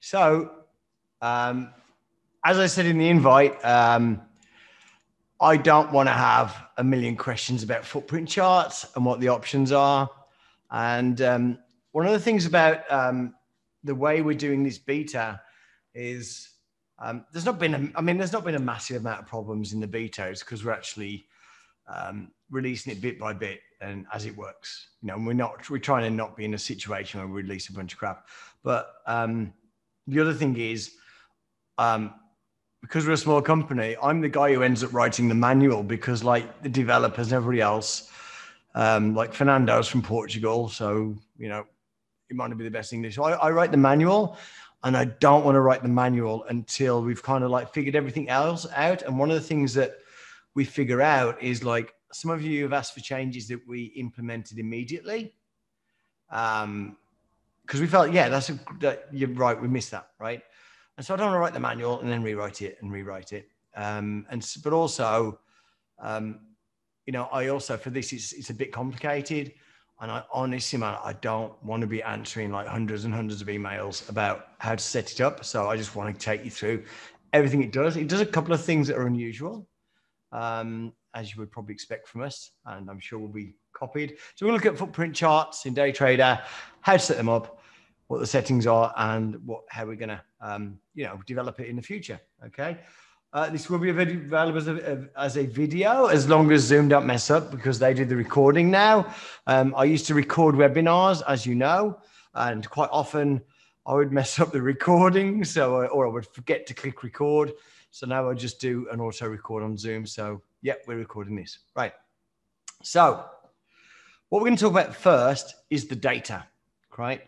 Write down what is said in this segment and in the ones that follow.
So, as I said in the invite, I don't want to have a million questions about footprint charts and what the options are. And one of the things about the way we're doing this beta is there's not been a massive amount of problems in the betas because we're actually releasing it bit by bit and as it works. You know, we're trying to not be in a situation where we release a bunch of crap. But the other thing is, because we're a small company, I'm the guy who ends up writing the manual because like the developers and everybody else, like Fernando's from Portugal. So, you know, it might not be the best English. So I write the manual and I don't want to write the manual until we've kind of like figured everything else out. And one of the things that we figure out is like some of you have asked for changes that we implemented immediately. Because we felt, yeah, you're right. We missed that. Right. And so I don't want to write the manual and then rewrite it. But also, you know, I also, for this, it's a bit complicated. And I honestly, man, I don't want to be answering like hundreds and hundreds of emails about how to set it up. So I just want to take you through everything it does. It does a couple of things that are unusual, as you would probably expect from us. And I'm sure we'll be copied. So we'll look at footprint charts in daytradr, how to set them up, what the settings are, and how we're going to, you know, develop it in the future. Okay. This will be available as a video as long as Zoom don't mess up because they do the recording now. I used to record webinars, as you know, and quite often I would mess up the recording. Or I would forget to click record. So now I just do an auto record on Zoom. So yeah, we're recording this. Right. So what we're going to talk about first is the data, right?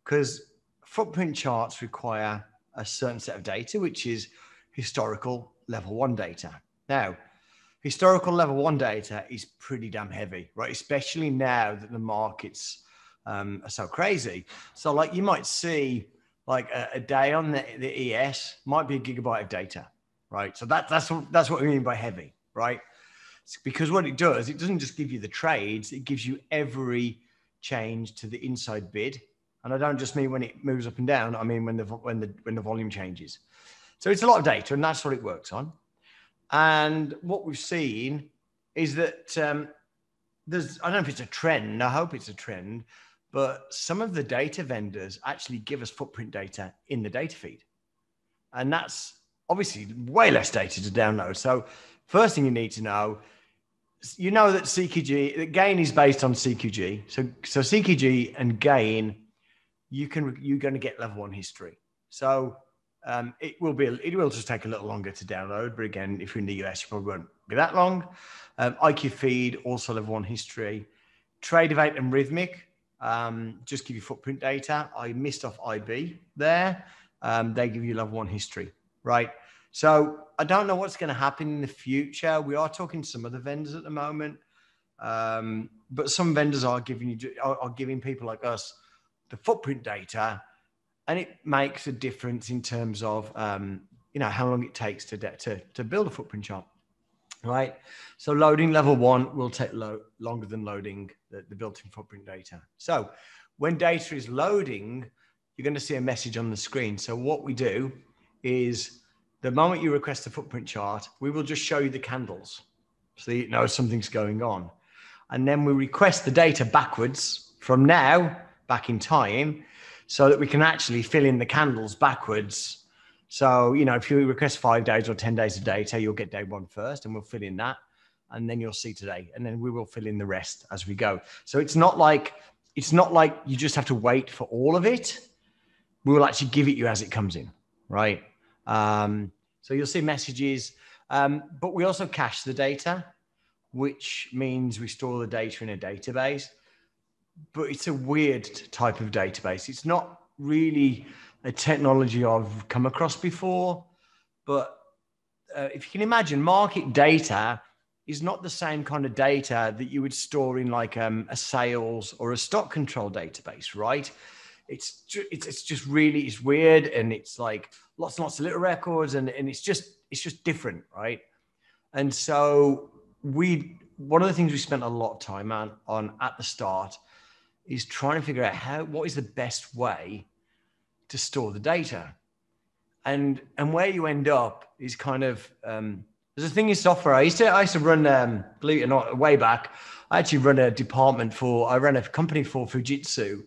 Because footprint charts require a certain set of data, which is historical level 1 data. Now, historical level 1 data is pretty damn heavy, right? Especially now that the markets are so crazy. So like you might see like a day on the ES might be a gigabyte of data, right? So that's what we mean by heavy, right? It's because what it does, it doesn't just give you the trades, it gives you every change to the inside bid. And I don't just mean when it moves up and down. I mean when the volume changes. So it's a lot of data, and that's what it works on. And what we've seen is that there's, I don't know if it's a trend. I hope it's a trend, but some of the data vendors actually give us footprint data in the data feed, and that's obviously way less data to download. So first thing you need to know, you know that CQG, that gain is based on CQG. So CQG and gain, you're going to get level 1 history. So it will just take a little longer to download. But again, if you're in the US, you probably won't be that long. IQ feed, also level 1 history. Tradevate and Rhythmic, just give you footprint data. I missed off IB there. They give you level 1 history, right? So I don't know what's going to happen in the future. We are talking to some other vendors at the moment. But some vendors are giving people like us the footprint data, and it makes a difference in terms of, you know, how long it takes to build a footprint chart, right? So loading level 1 will take longer than loading the built-in footprint data. So when data is loading, you're going to see a message on the screen. So what we do is the moment you request a footprint chart, we will just show you the candles so you know something's going on. And then we request the data backwards from now, back in time, so that we can actually fill in the candles backwards. So, you know, if you request 5 days or 10 days of data, you'll get day 1 first and we'll fill in that. And then you'll see today. And then we will fill in the rest as we go. So it's not like you just have to wait for all of it. We will actually give it you as it comes in, right? So you'll see messages, but we also cache the data, which means we store the data in a database. But it's a weird type of database. It's not really a technology I've come across before. But if you can imagine, market data is not the same kind of data that you would store in like a sales or a stock control database, right? It's just really, it's weird, and it's like lots and lots of little records, and it's just different, right? And so one of the things we spent a lot of time on at the start is trying to figure out what is the best way to store the data. And where you end up is kind of, there's a thing in software. I used to run, believe it or not, way back, I actually ran a company for Fujitsu,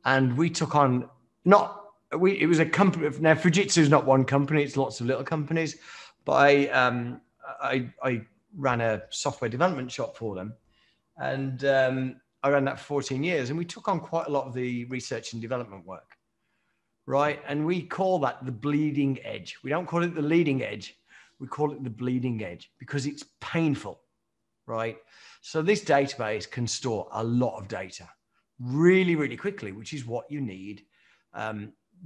and we took on, it was a company. Now Fujitsu is not one company, it's lots of little companies, but I ran a software development shop for them. And I ran that for 14 years, and we took on quite a lot of the research and development work. Right. And we call that the bleeding edge. We don't call it the leading edge. We call it the bleeding edge because it's painful. Right. So this database can store a lot of data really, really quickly, which is what you need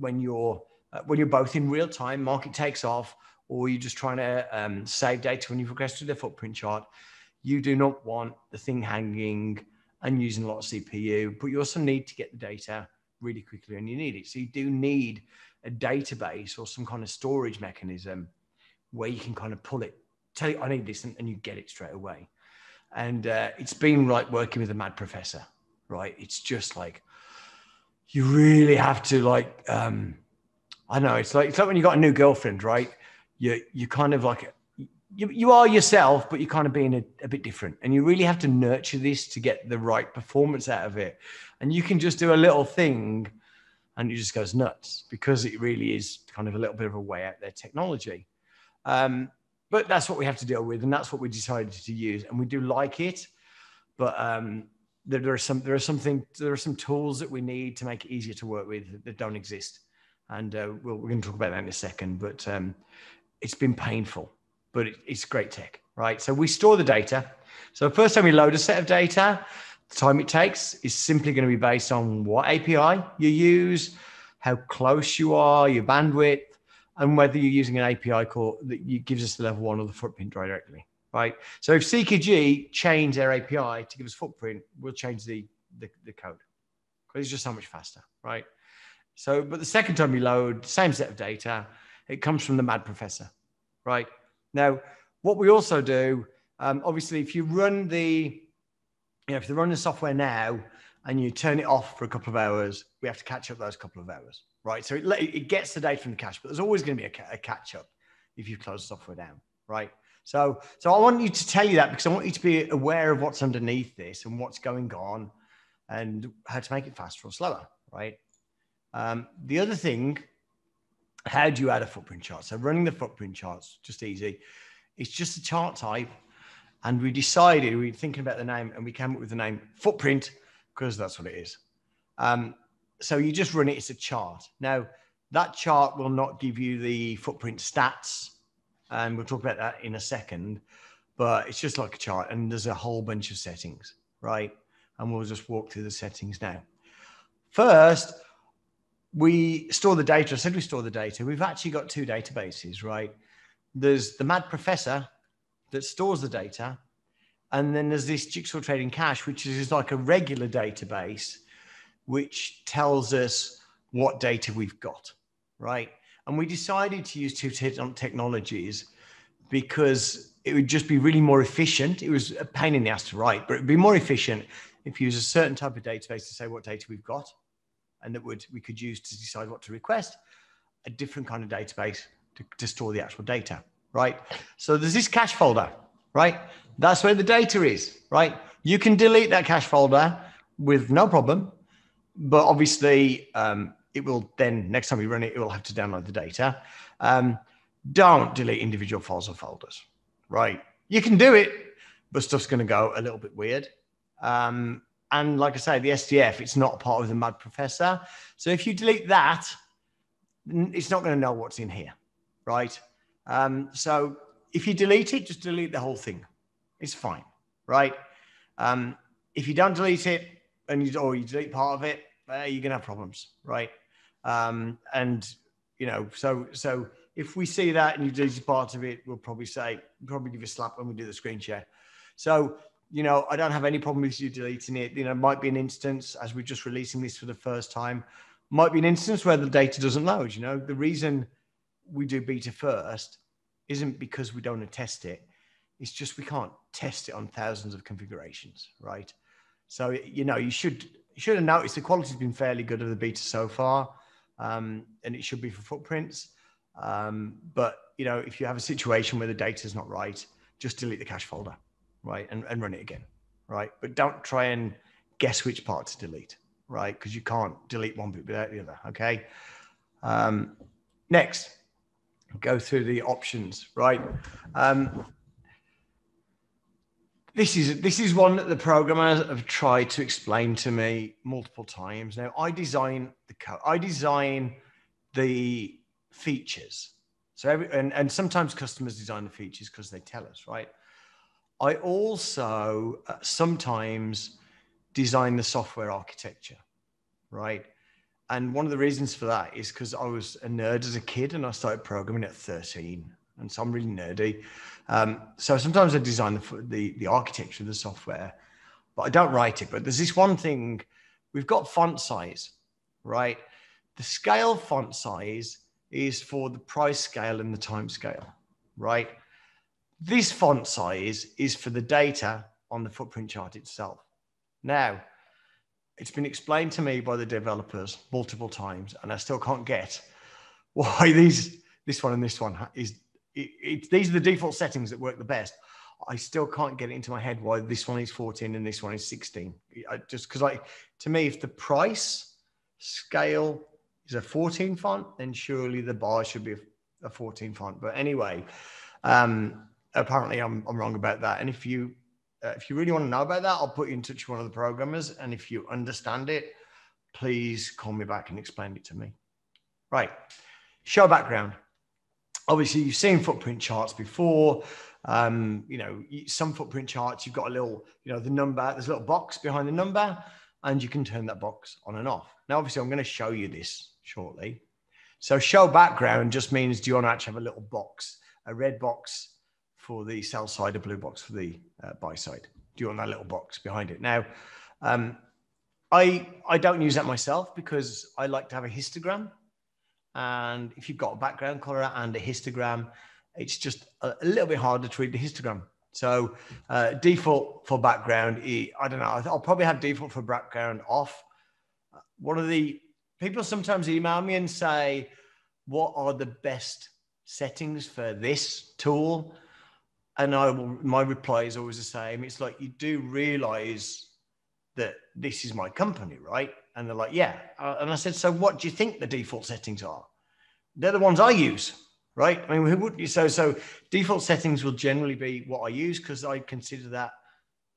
when you're both in real time, market takes off, or you're just trying to save data when you progress to the footprint chart. You do not want the thing hanging and using a lot of CPU, but you also need to get the data really quickly, and you need it. So you do need a database or some kind of storage mechanism where you can kind of pull it, tell you I need this, and you get it straight away. And it's been like working with a mad professor, right? It's just like you really have to like I don't know. It's like when you got a new girlfriend, right? You kind of like you are yourself, but you're kind of being a bit different, and you really have to nurture this to get the right performance out of it. And you can just do a little thing and it just goes nuts because it really is kind of a little bit of a way out there technology. But that's what we have to deal with, and that's what we decided to use, and we do like it. But there are some tools that we need to make it easier to work with that don't exist, and we're going to talk about that in a second. But it's been painful, but it's great tech, right? So we store the data. So the first time we load a set of data, the time it takes is simply going to be based on what API you use, how close you are, your bandwidth, and whether you're using an API call that gives us the level 1 or the footprint directly, right? So if CKG change their API to give us footprint, we'll change the code because it's just so much faster, right? So, but the second time you load the same set of data, it comes from the mad professor, right? Now, what we also do, obviously, if you run the software now and you turn it off for a couple of hours, we have to catch up those couple of hours, right? So it gets the data from the cache, but there's always going to be a catch up if you close the software down, right? So I want you to tell you that because I want you to be aware of what's underneath this and what's going on and how to make it faster or slower, right? The other thing, how do you add a footprint chart? So running the footprint charts, just easy. It's just a chart type. And we decided, we were thinking about the name, and we came up with the name Footprint because that's what it is. So you just run it, it's a chart. Now, that chart will not give you the footprint stats, and we'll talk about that in a second, but it's just like a chart, and there's a whole bunch of settings, right? And we'll just walk through the settings now. First, we store the data. I said we store the data. We've actually got two databases, right? There's the Mad Professor that stores the data. And then there's this Jigsaw Trading Cache, which is like a regular database, which tells us what data we've got, right? And we decided to use two technologies because it would just be really more efficient. It was a pain in the ass to write, but it'd be more efficient if you use a certain type of database to say what data we've got, and that we could use to decide what to request, a different kind of database to store the actual data, right? So there's this cache folder, right? That's where the data is, right? You can delete that cache folder with no problem, but obviously it will then, next time you run it, it will have to download the data. Don't delete individual files or folders, right? You can do it, but stuff's going to go a little bit weird. And like I say, the SDF, it's not part of the Mad Professor. So if you delete that, it's not going to know what's in here, right? So if you delete it, just delete the whole thing. It's fine, right? If you don't delete it and you delete part of it, you're going to have problems, right? And, you know, so if we see that and you delete part of it, we'll probably give you a slap when we do the screen share. So, you know, I don't have any problem with you deleting it. You know, it might be an instance, as we're just releasing this for the first time, might be an instance where the data doesn't load. You know, the reason we do beta first isn't because we don't want to test it. It's just we can't test it on thousands of configurations, right? So, you know, you should have noticed the quality's been fairly good of the beta so far, and it should be for footprints. But, you know, if you have a situation where the data is not right, just delete the cache folder, right? And run it again, right? But don't try and guess which part to delete, right? Because you can't delete one bit without the other, okay? Next, go through the options, right? This is one that the programmers have tried to explain to me multiple times. Now, I design the code. I design the features. So and sometimes customers design the features because they tell us, right? I also sometimes design the software architecture, right? And one of the reasons for that is because I was a nerd as a kid and I started programming at 13. And so I'm really nerdy. So sometimes I design the architecture of the software, but I don't write it. But there's this one thing, we've got font size, right? The scale font size is for the price scale and the time scale, right? This font size is for the data on the footprint chart itself. Now, it's been explained to me by the developers multiple times, and I still can't get why this one and this one is. These are the default settings that work the best. I still can't get it into my head why this one is 14 and this one is 16. Just because, to me, if the price scale is a 14 font, then surely the bar should be a 14 font. But anyway, apparently I'm wrong about that. And if you really want to know about that, I'll put you in touch with one of the programmers. And if you understand it, please call me back and explain it to me. Right. Show background. Obviously, you've seen footprint charts before. You know, some footprint charts, you've got a little, you know, the number, there's a little box behind the number, and you can turn that box on and off. Now, obviously, I'm going to show you this shortly. So show background just means, do you want to actually have a little box, a red box for the sell side, a blue box for the buy side? Do you want that little box behind it? Now, I don't use that myself because I like to have a histogram. And if you've got a background color and a histogram, it's just a little bit harder to read the histogram. So default for background, I don't know, I'll probably have default for background off. One of the people sometimes email me and say, what are the best settings for this tool? And my reply is always the same. It's like, you do realize that this is my company, right? And they're like, yeah. And I said, so what do you think the default settings are? They're the ones I use, right? I mean, who would, so default settings will generally be what I use because I consider that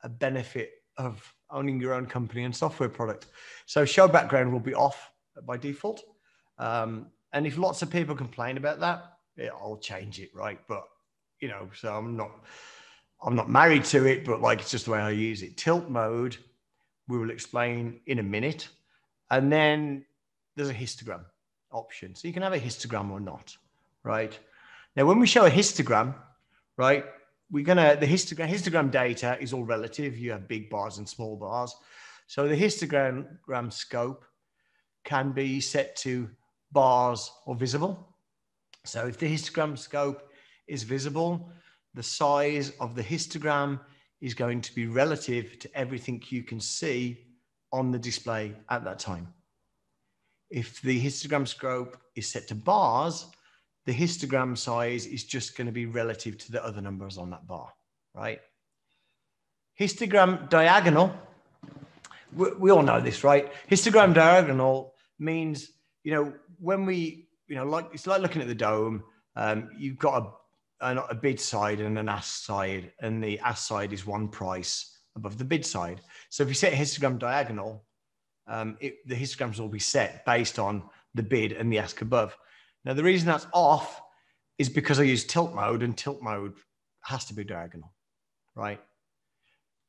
a benefit of owning your own company and software product. So show background will be off by default. And if lots of people complain about that, I'll change it, right? But, you know, so I'm not married to it, but like, it's just the way I use it. Tilt mode, we will explain in a minute. And then there's a histogram option. So you can have a histogram or not, right? Now, when we show a histogram, right, the histogram data is all relative. You have big bars and small bars. So the histogram scope can be set to bars or visible. So if the histogram scope is visible, the size of the histogram is going to be relative to everything you can see on the display at that time. If the histogram scope is set to bars, the histogram size is just going to be relative to the other numbers on that bar, right? Histogram diagonal, we all know this, right? Histogram diagonal means, you know, when we, you know, like, it's like looking at the dome. You've got a bid side and an ask side, and the ask side is one price above the bid side. So if you set a histogram diagonal, the histograms will be set based on the bid and the ask above. Now, the reason that's off is because I use tilt mode, and tilt mode has to be diagonal, right?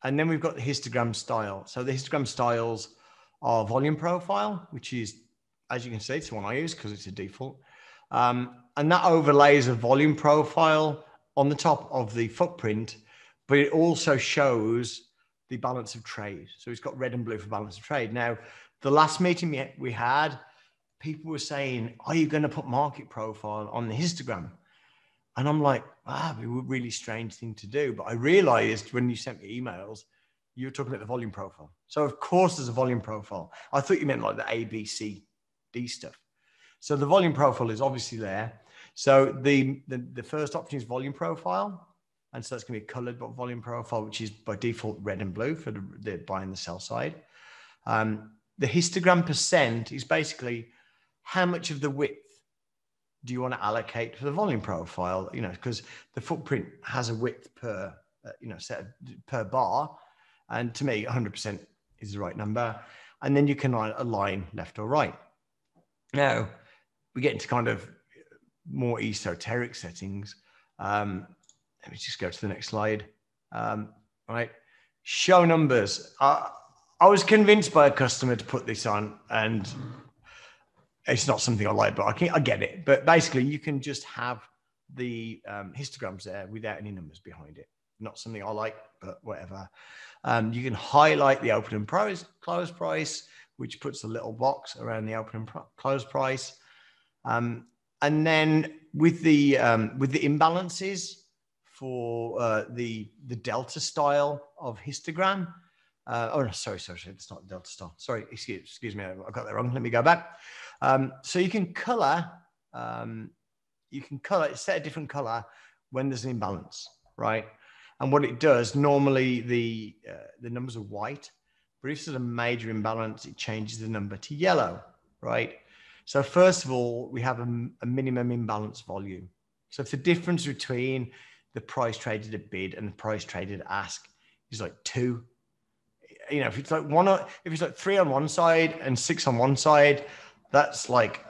And then we've got the histogram style. So the histogram styles are volume profile, which is, as you can see, it's the one I use because it's a default. And that overlays a volume profile on the top of the footprint, but it also shows the balance of trade. So it's got red and blue for balance of trade. Now, the last meeting we had, people were saying, are you going to put market profile on the histogram? And I'm like, it'd be a really strange thing to do. But I realized when you sent me emails, you were talking about the volume profile. So of course there's a volume profile. I thought you meant like the A, B, C, D stuff. So the volume profile is obviously there. So the first option is volume profile. And so it's going to be a colored volume profile, which is by default red and blue for the buy and the sell side. The histogram percent is basically how much of the width do you want to allocate for the volume profile? You know, because the footprint has a width per, set per bar. And to me, 100% is the right number. And then you can align left or right. Now, we get into kind of more esoteric settings. Let me just go to the next slide. Right. Show numbers. I was convinced by a customer to put this on, and it's not something I like, but I get it. But basically, you can just have the histograms there without any numbers behind it. Not something I like, but whatever. You can highlight the open and close price, which puts a little box around the open and close price. And then with the imbalances, for the delta style of histogram. Oh, no, sorry, it's not delta style. Sorry, excuse me, I got that wrong. Let me go back. So you can color, set a different color when there's an imbalance, right? And what it does, normally the numbers are white, but if there's a major imbalance, it changes the number to yellow, right? So first of all, we have a minimum imbalance volume. So if the difference between the price traded at bid and the price traded at ask is like 2. You know, if it's like 3 on one side and 6 on one side, that's like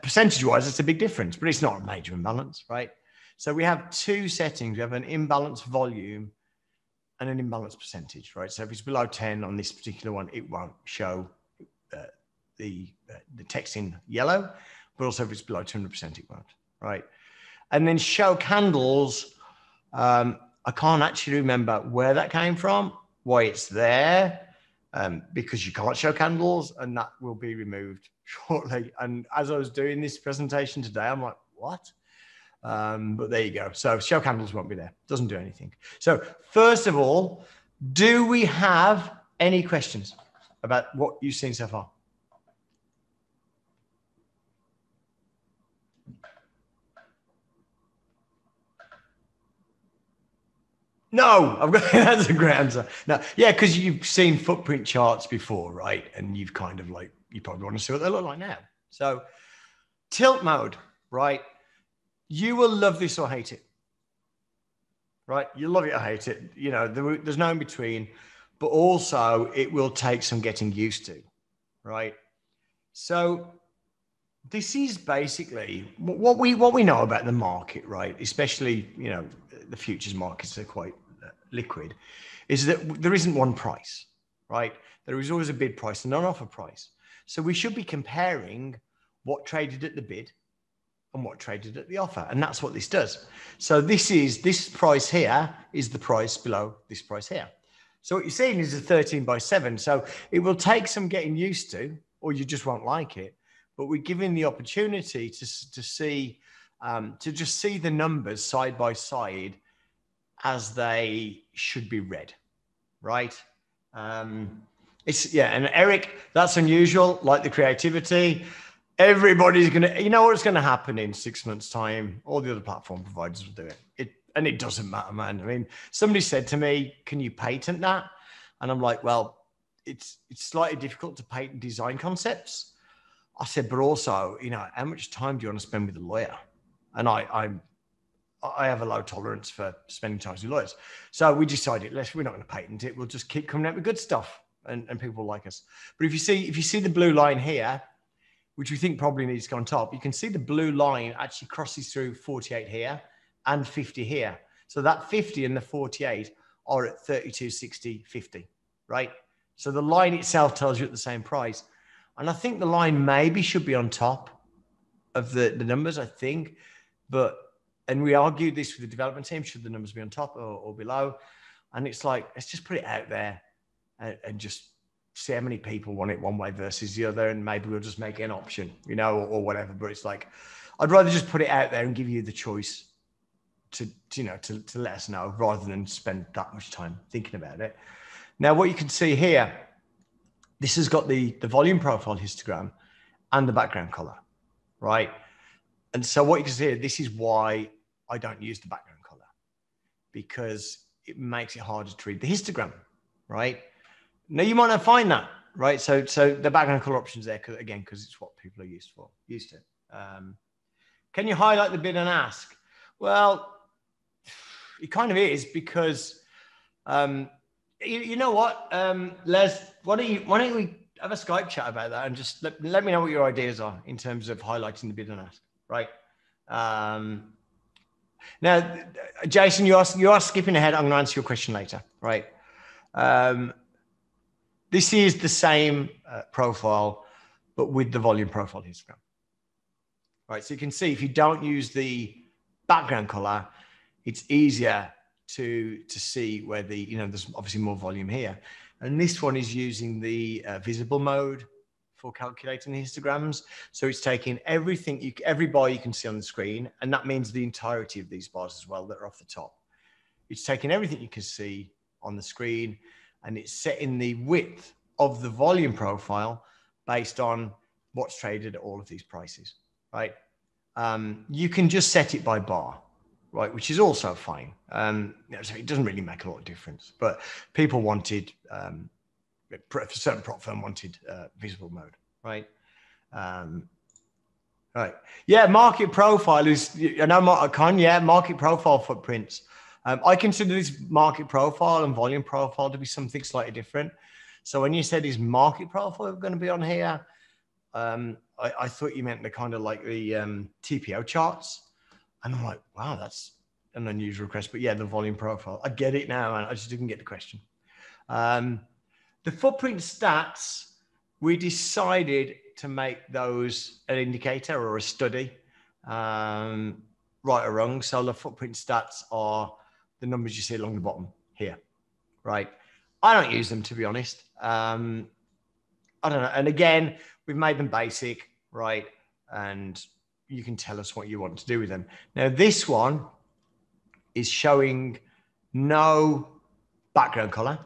percentage-wise, it's a big difference, but it's not a major imbalance, right? So we have 2 settings. We have an imbalance volume and an imbalance percentage, right? So if it's below 10 on this particular one, it won't show the text in yellow, but also if it's below 200%, it won't, right? And then show candles. I can't actually remember where that came from, why it's there, because you can't show candles, and that will be removed shortly. And as I was doing this presentation today, I'm like, what? But there you go. So show candles won't be there. Doesn't do anything. So first of all, do we have any questions about what you've seen so far? No, that's a great answer. No, yeah, because you've seen footprint charts before, right? And you've kind of like, you probably want to see what they look like now. So tilt mode, right? You will love this or hate it, right? You love it or hate it. You know, there's no in between, but also it will take some getting used to, right? So this is basically what we know about the market, right? Especially, you know, the futures markets are quite liquid, is that there isn't one price, right? There is always a bid price and an offer price. So we should be comparing what traded at the bid and what traded at the offer. And that's what this does. So this price here is the price below this price here. So what you're seeing is a 13/7. So it will take some getting used to, or you just won't like it. But we're giving the opportunity to see, to just see the numbers side by side as they should be read, right? And Eric, that's unusual, like the creativity. Everybody's you know what's going to happen in 6 months' time? All the other platform providers will do it. And it doesn't matter, man. I mean, somebody said to me, can you patent that? And I'm like, well, it's slightly difficult to patent design concepts. I said, but also, you know, how much time do you want to spend with a lawyer? And I have a low tolerance for spending time with lawyers. So we decided, we're not going to patent it. We'll just keep coming out with good stuff, and people like us. But if you see the blue line here, which we think probably needs to go on top, you can see the blue line actually crosses through 48 here and 50 here. So that 50 and the 48 are at 32, 60, 50, right? So the line itself tells you at the same price. And I think the line maybe should be on top of the numbers, I think. And we argued this with the development team, should the numbers be on top or below? And it's like, let's just put it out there and just see how many people want it one way versus the other. And maybe we'll just make it an option, you know, or whatever. But it's like, I'd rather just put it out there and give you the choice to let us know, rather than spend that much time thinking about it. Now, what you can see here, this has got the volume profile histogram and the background color, right? And so what you can see, this is why I don't use the background color, because it makes it harder to read the histogram, right? Now you might not find that, right? So the background color options there, because it's what people are used to. Can you highlight the bid and ask? Well, it kind of is, because you know what, Les, why don't we have a Skype chat about that, and just let me know what your ideas are in terms of highlighting the bid and ask, right? Now, Jason, you are skipping ahead. I'm going to answer your question later, right? This is the same profile, but with the volume profile histogram, right? So you can see if you don't use the background color, it's easier to see where there's obviously more volume here. And this one is using the visible mode for calculating the histograms. So it's taking everything, every bar you can see on the screen, and that means the entirety of these bars as well that are off the top. It's taking everything you can see on the screen, and it's setting the width of the volume profile based on what's traded at all of these prices, right? You can just set it by bar, right? Which is also fine. So it doesn't really make a lot of difference, but people wanted, a certain prop firm wanted visible mode, right? Right. Yeah, market profile is, I know market profile footprints. I consider this market profile and volume profile to be something slightly different. So when you said is market profile going to be on here, I thought you meant the kind of like the TPO charts. And I'm like, wow, that's an unusual request. But yeah, the volume profile. I get it now, and I just didn't get the question. The footprint stats, we decided to make those an indicator or a study, right or wrong. So the footprint stats are the numbers you see along the bottom here, right? I don't use them, to be honest. I don't know. And again, we've made them basic, right? And you can tell us what you want to do with them. Now, this one is showing no background color,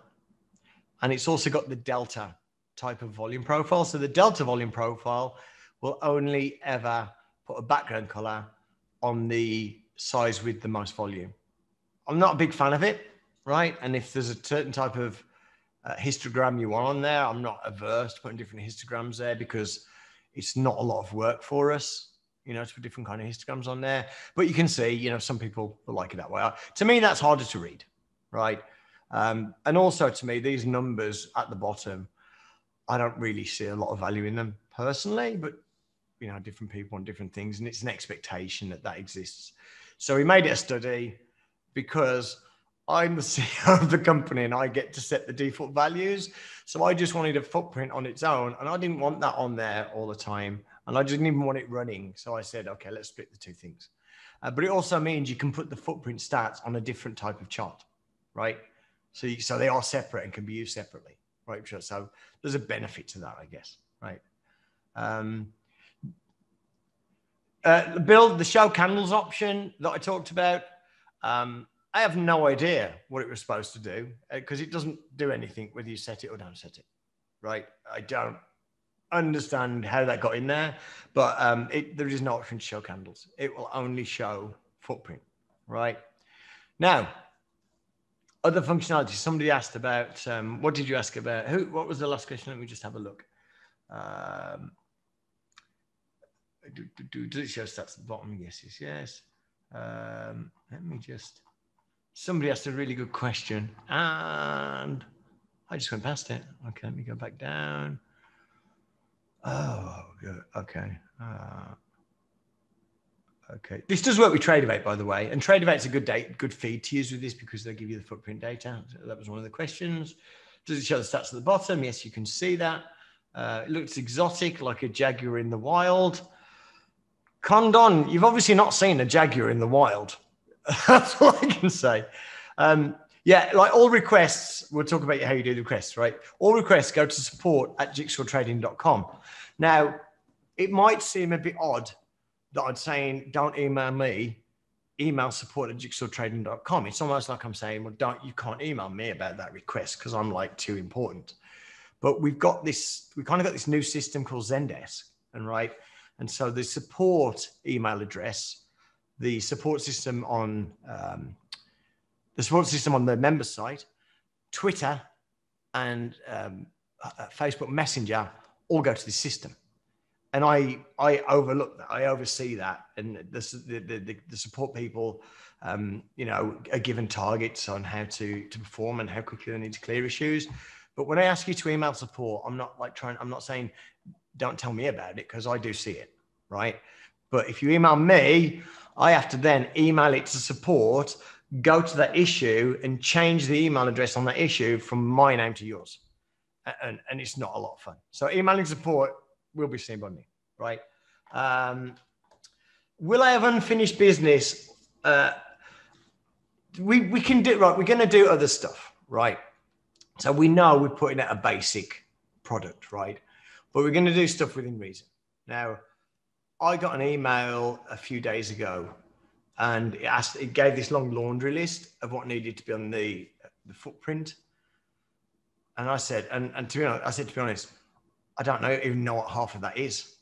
and it's also got the delta type of volume profile. So the delta volume profile will only ever put a background color on the size with the most volume. I'm not a big fan of it, right? And if there's a certain type of histogram you want on there, I'm not averse to putting different histograms there, because it's not a lot of work for us, to put different kind of histograms on there. But you can see, some people will like it that way. To me, that's harder to read, right? And also to me, these numbers at the bottom, I don't really see a lot of value in them personally, but different people want different things, and it's an expectation that exists. So we made it a study because I'm the CEO of the company and I get to set the default values. So I just wanted a footprint on its own, and I didn't want that on there all the time. And I didn't even want it running. So I said, okay, let's split the two things. But it also means you can put the footprint stats on a different type of chart, right? So they are separate and can be used separately, right? So there's a benefit to that, I guess, right? Build the show candles option that I talked about. I have no idea what it was supposed to do, because it doesn't do anything whether you set it or don't set it, right? I don't understand how that got in there, but there is no option to show candles. It will only show footprint, right? Now, other functionality. Somebody asked about, what did you ask about? What was the last question? Let me just have a look. Does it show stats at the bottom? Yes. Let me just... Somebody asked a really good question, and I just went past it. Okay, let me go back down. Oh, good. Okay. Okay. This does work with Tradeovate, by the way. And Tradeovate's a good feed to use with this, because they give you the footprint data. So that was one of the questions. Does it show the stats at the bottom? Yes, you can see that. It looks exotic, like a jaguar in the wild. Condon, you've obviously not seen a jaguar in the wild. That's all I can say. Yeah, like all requests, we'll talk about how you do the requests, right? All requests go to support@jigsawtrading.com. Now, it might seem a bit odd that I'm saying, don't email me, email support@jigsawtrading.com. It's almost like I'm saying, well, you can't email me about that request because I'm like too important. But we kind of got this new system called Zendesk, and right, And so the support email address, the support system on the member site, Twitter, and Facebook Messenger all go to the system. And I overlook that. I oversee that. And the support people, you know, are given targets on how to perform and how quickly they need to clear issues. But when I ask you to email support, I'm not saying don't tell me about it, because I do see it, right? But if you email me, I have to then email it to support, go to that issue and change the email address on that issue from my name to yours. And it's not a lot of fun. So emailing support will be seen by me, right? Will I have unfinished business? We can do, right? We're going to do other stuff, right? So we know we're putting out a basic product, right? But we're going to do stuff within reason. Now, I got an email a few days ago, and it gave this long laundry list of what needed to be on the footprint. And I said, and to be honest, to be honest, I don't even know what half of that is.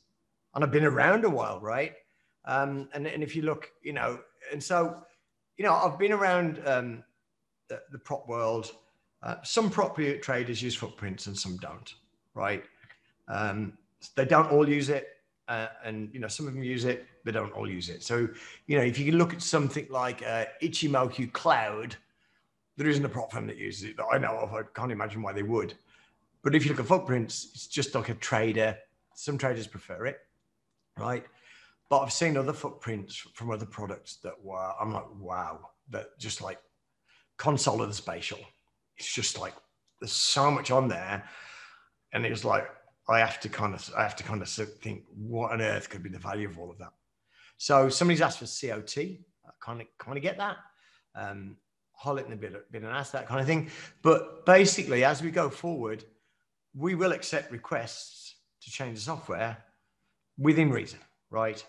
And I've been around a while, right? And if you look, you know, and so, you know, I've been around the prop world. Some prop traders use footprints and some don't, right? They don't all use it. And, you know, some of them use it, they don't all use it. So, you know, if you can look at something like Ichimoku Cloud, there isn't a prop firm that uses it that I know of. I can't imagine why they would. But if you look at footprints, it's just like a trader. Some traders prefer it, right? But I've seen other footprints from other products that were, I'm like, wow, that just like console of the spatial. It's just like, there's so much on there. And it was like, I have to kind of think, what on earth could be the value of all of that? So somebody's asked for COT. I kind of get that. Highlighting a bit and ask that kind of thing. But basically, as we go forward, we will accept requests to change the software within reason, right?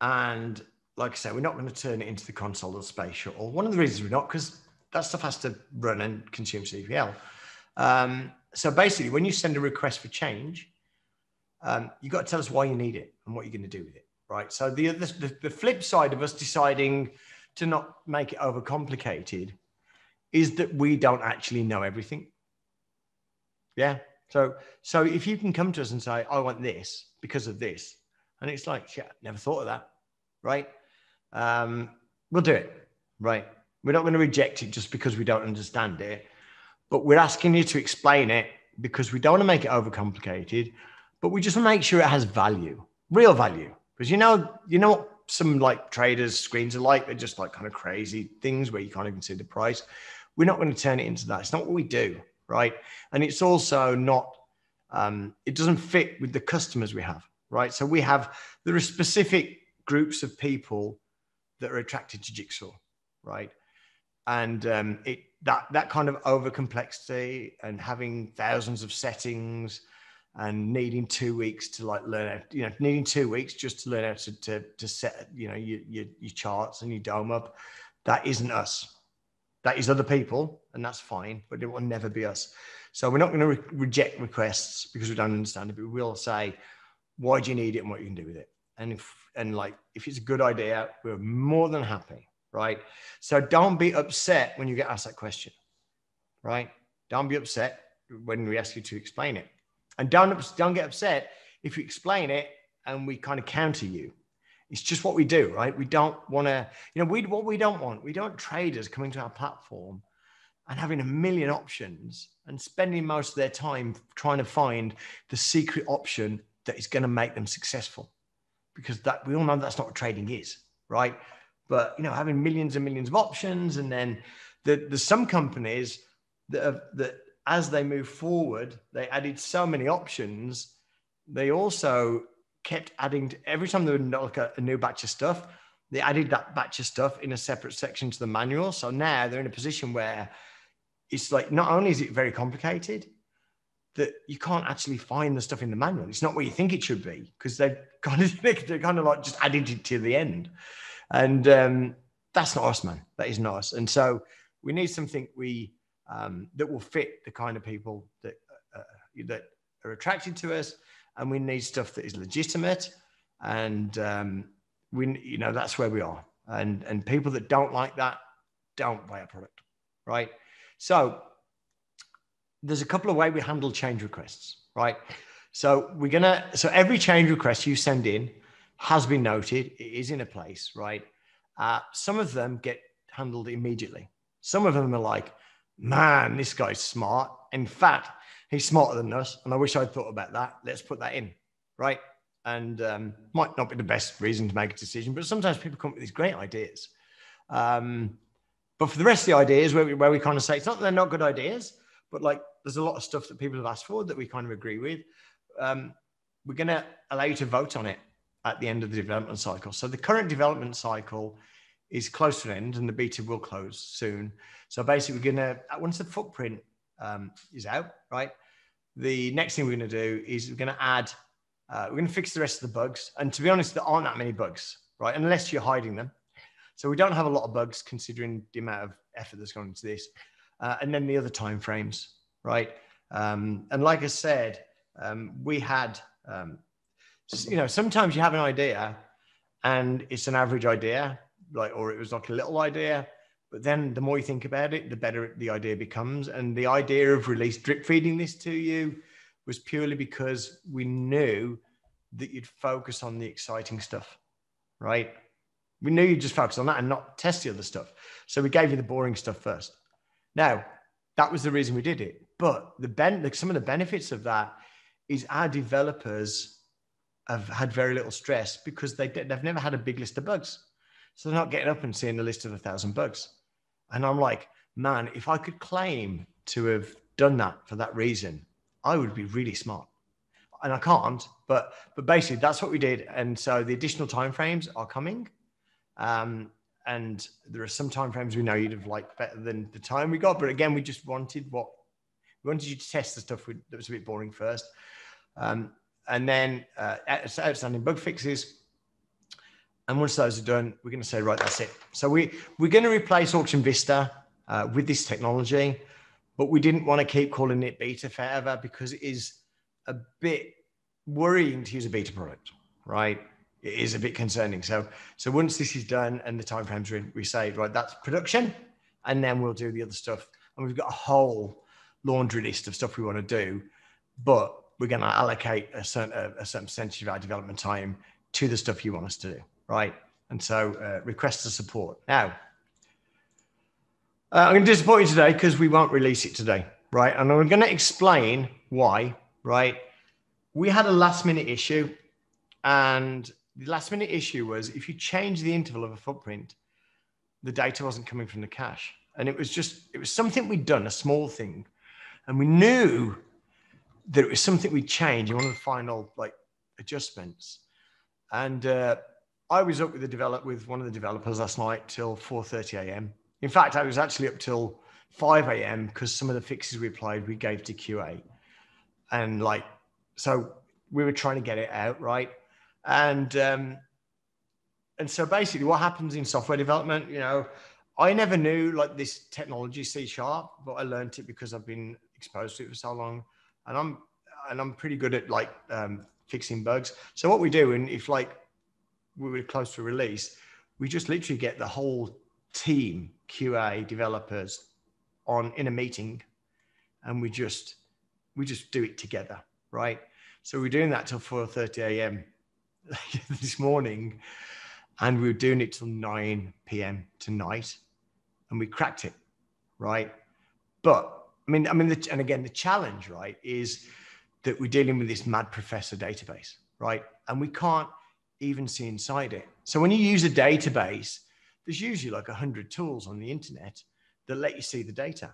And like I said, we're not going to turn it into the console or spatial. One of the reasons we're not, because that stuff has to run and consume CPL. So basically, when you send a request for change, you've got to tell us why you need it and what you're going to do with it, right? So the flip side of us deciding to not make it overcomplicated is that we don't actually know everything. Yeah. So if you can come to us and say, I want this because of this, and it's like, yeah, never thought of that, right? We'll do it, right? We're not going to reject it just because we don't understand it, but we're asking you to explain it because we don't want to make it overcomplicated, but we just want to make sure it has value, real value. Because you know what some like traders' screens are like? They're just like kind of crazy things where you can't even see the price. We're not going to turn it into that. It's not what we do, right? And it's also not, it doesn't fit with the customers we have, right? So there are specific groups of people that are attracted to Jigsaw, right? And that kind of over complexity and having thousands of settings and needing 2 weeks to like learn, needing 2 weeks just to learn how to set, your charts and your dome up. That isn't us. That is other people, and that's fine, but it will never be us. So we're not going to reject requests because we don't understand it, but we will say, why do you need it and what you can do with it? And if it's a good idea, we're more than happy, right? So don't be upset when you get asked that question, right? Don't be upset when we ask you to explain it. And don't get upset if you explain it and we kind of counter you. It's just what we do, right? We don't want to, what we don't want. We don't want traders coming to our platform and having a million options and spending most of their time trying to find the secret option that is going to make them successful. Because we all know that's not what trading is, right? But, having millions and millions of options, and then there's some companies that as they move forward, they added so many options. They also kept adding every time they would look at a new batch of stuff, they added that batch of stuff in a separate section to the manual. So now they're in a position where it's like, not only is it very complicated, that you can't actually find the stuff in the manual. It's not what you think it should be, because they're kind of like just added it to the end. And that's not us, man. That is not us. And so we need something that will fit the kind of people that are attracted to us. And we need stuff that is legitimate And that's where we are. And people that don't like that don't buy a product, right? So there's a couple of ways we handle change requests, right? So every change request you send in has been noted. It is in a place, right? Some of them get handled immediately. Some of them are like, man, this guy's smart. In fact, he's smarter than us. And I wish I'd thought about that. Let's put that in, right? And might not be the best reason to make a decision, but sometimes people come up with these great ideas. But for the rest of the ideas where we kind of say, it's not that they're not good ideas, but like there's a lot of stuff that people have asked for that we kind of agree with. We're going to allow you to vote on it at the end of the development cycle. So the current development cycle is close to an end and the beta will close soon. So basically once the footprint is out, right? The next thing we're going to do is we're going to fix the rest of the bugs. And to be honest, there aren't that many bugs, right? Unless you're hiding them. So we don't have a lot of bugs considering the amount of effort that's gone into this. And then the other timeframes, right? And like I said, we had, sometimes you have an idea and it's an average idea, or it was like a little idea, but then the more you think about it, the better the idea becomes. And the idea of drip feeding this to you was purely because we knew that you'd focus on the exciting stuff, right? We knew you'd just focus on that and not test the other stuff. So we gave you the boring stuff first. Now, that was the reason we did it. But some of the benefits of that is our developers have had very little stress because they've never had a big list of bugs. So they're not getting up and seeing a list of 1,000 bugs. And I'm like, man, if I could claim to have done that for that reason, I would be really smart. And I can't, but basically that's what we did. And so the additional timeframes are coming. And there are some timeframes we know you'd have liked better than the time we got. But again, we just wanted you to test the stuff that was a bit boring first. And then outstanding bug fixes. And once those are done, we're going to say, right, that's it. So we're going to replace Auction Vista with this technology, but we didn't want to keep calling it beta forever because it is a bit worrying to use a beta product, right? It is a bit concerning. So once this is done and the timeframes are in, we say, right, that's production, and then we'll do the other stuff. And we've got a whole laundry list of stuff we want to do, but we're going to allocate a certain percentage of our development time to the stuff you want us to do, right? And so request the support. Now, I'm going to disappoint you today because we won't release it today, right? And I'm going to explain why, right? We had a last minute issue, and the last minute issue was if you change the interval of a footprint, the data wasn't coming from the cache. And it was something we'd done, a small thing. And we knew that it was something we'd changed in one of the final adjustments. And I was up with one of the developers last night till 4:30 a.m. In fact, I was actually up till 5 a.m. because some of the fixes we applied, we gave to QA. And so we were trying to get it out, right? And so basically what happens in software development, I never knew this technology C#, but I learned it because I've been exposed to it for so long. And I'm pretty good at fixing bugs. So what we do, and if we were close to release, we just literally get the whole team, QA developers in a meeting, and we just do it together, right? So we're doing that till 4:30 a.m. this morning, and we were doing it till 9 p.m. tonight, and we cracked it, right? But and again, the challenge, right, is that we're dealing with this mad professor database, right? And we can't even see inside it. So when you use a database, there's usually 100 tools on the internet that let you see the data,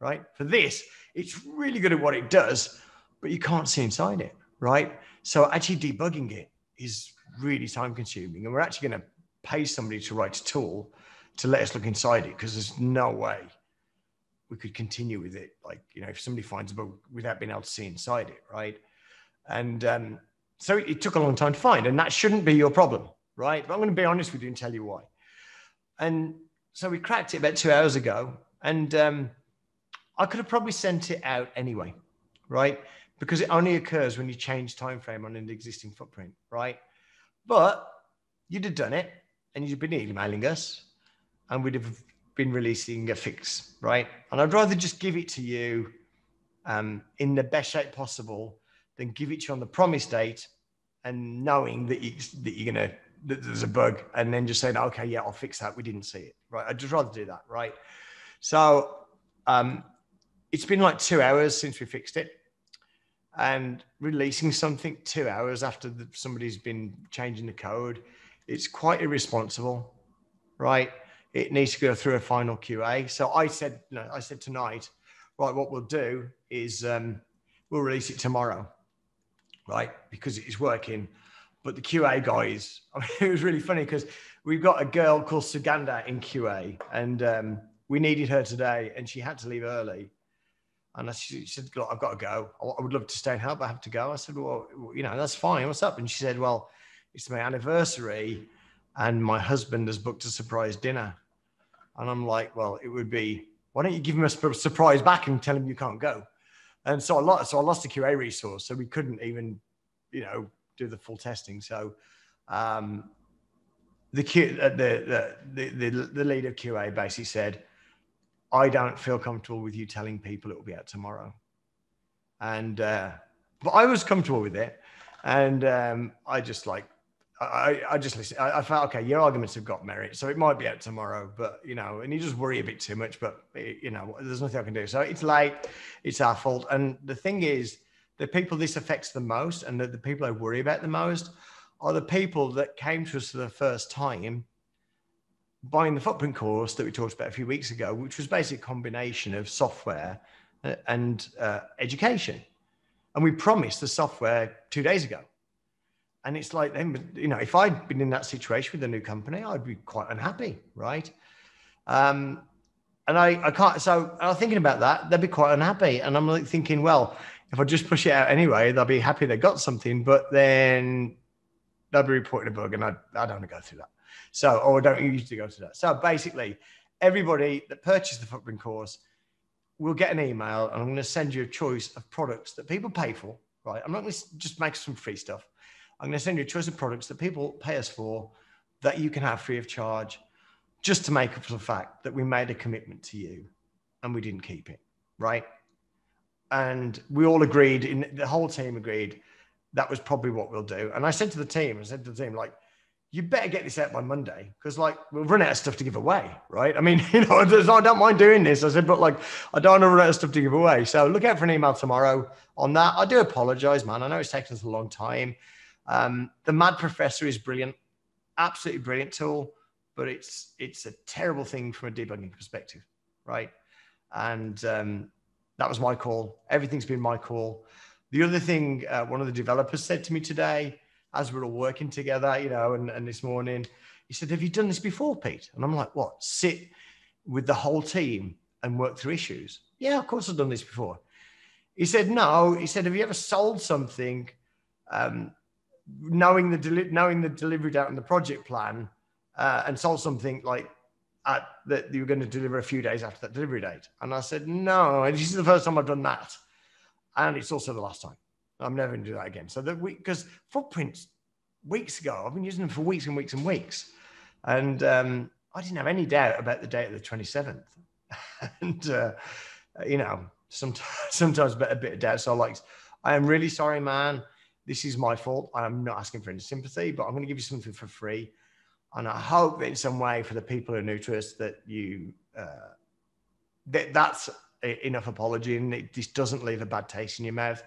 right? For this, it's really good at what it does, but you can't see inside it, right? So actually debugging it is really time consuming. And we're actually going to pay somebody to write a tool to let us look inside it, because there's no way we could continue with it. If somebody finds a bug without being able to see inside it, right? And so it took a long time to find, and that shouldn't be your problem, right? But I'm going to be honest with you and tell you why. And so we cracked it about 2 hours ago, and I could have probably sent it out anyway, right? Because it only occurs when you change time frame on an existing footprint, right? But you'd have done it and you'd been emailing us and we'd have been releasing a fix, right? And I'd rather just give it to you in the best shape possible than give it to you on the promised date and knowing that that there's a bug and then just saying, okay, yeah, I'll fix that. We didn't see it, right? I'd just rather do that, right? So it's been like 2 hours since we fixed it, and releasing something 2 hours after somebody's been changing the code, it's quite irresponsible, right? It needs to go through a final QA. So I said tonight, right, what we'll do is we'll release it tomorrow, right? Because it's working. But the QA guys, I mean, it was really funny because we've got a girl called Suganda in QA, and we needed her today, and she had to leave early. And she said, look, I've got to go. I would love to stay and help, but I have to go. I said, well, that's fine. What's up? And she said, well, it's my anniversary, and my husband has booked a surprise dinner. And I'm like, well, it would be, why don't you give him a surprise back and tell him you can't go? And so I lost the QA resource, so we couldn't even, do the full testing. So the lead of QA basically said, I don't feel comfortable with you telling people it will be out tomorrow. And but I was comfortable with it, and I just listened. I felt, okay, your arguments have got merit, so it might be out tomorrow, but and you just worry a bit too much, but there's nothing I can do. So it's late, it's our fault. And the thing is, the people this affects the most, and the people I worry about the most, are the people that came to us for the first time buying the FootPrint course that we talked about a few weeks ago, which was basically a combination of software and education. And we promised the software 2 days ago. And it's like, if I'd been in that situation with a new company, I'd be quite unhappy, right? And I can't, so I was thinking about that, they'd be quite unhappy. And I'm like thinking, well, if I just push it out anyway, they'll be happy they got something, but then they'll be reporting a bug, and I don't want to go through that. So, or I don't usually go to that. So basically, everybody that purchased the FootPrint course will get an email, and I'm going to send you a choice of products that people pay for, right? I'm not going to just make some free stuff. I'm going to send you a choice of products that people pay us for that you can have free of charge, just to make up for the fact that we made a commitment to you and we didn't keep it, right? And we all agreed, the whole team agreed, that was probably what we'll do. And I said to the team, like, you better get this out by Monday, because we'll run out of stuff to give away, right? I mean, I don't mind doing this. I said, but I don't want to run out of stuff to give away. So look out for an email tomorrow on that. I do apologize, man. I know it's taken us a long time. The Mad Professor is brilliant, absolutely brilliant tool, but it's a terrible thing from a debugging perspective, right? And that was my call. Everything's been my call. The other thing, one of the developers said to me today, as we're all working together, and this morning, he said, have you done this before, Pete? And I'm like, what? Sit with the whole team and work through issues? Yeah, of course I've done this before. He said, no. He said, have you ever sold something knowing the delivery date and the project plan, and sold something that you were going to deliver a few days after that delivery date? And I said, no, this is the first time I've done that. And it's also the last time. I'm never going to do that again. So because FootPrints, weeks ago, I've been using them for weeks and weeks and weeks. And I didn't have any doubt about the date of the 27th. And, sometimes a bit of doubt. So I am really sorry, man. This is my fault. I'm not asking for any sympathy, but I'm going to give you something for free. And I hope that in some way, for the people who are new to us, that that's enough apology, and this doesn't leave a bad taste in your mouth.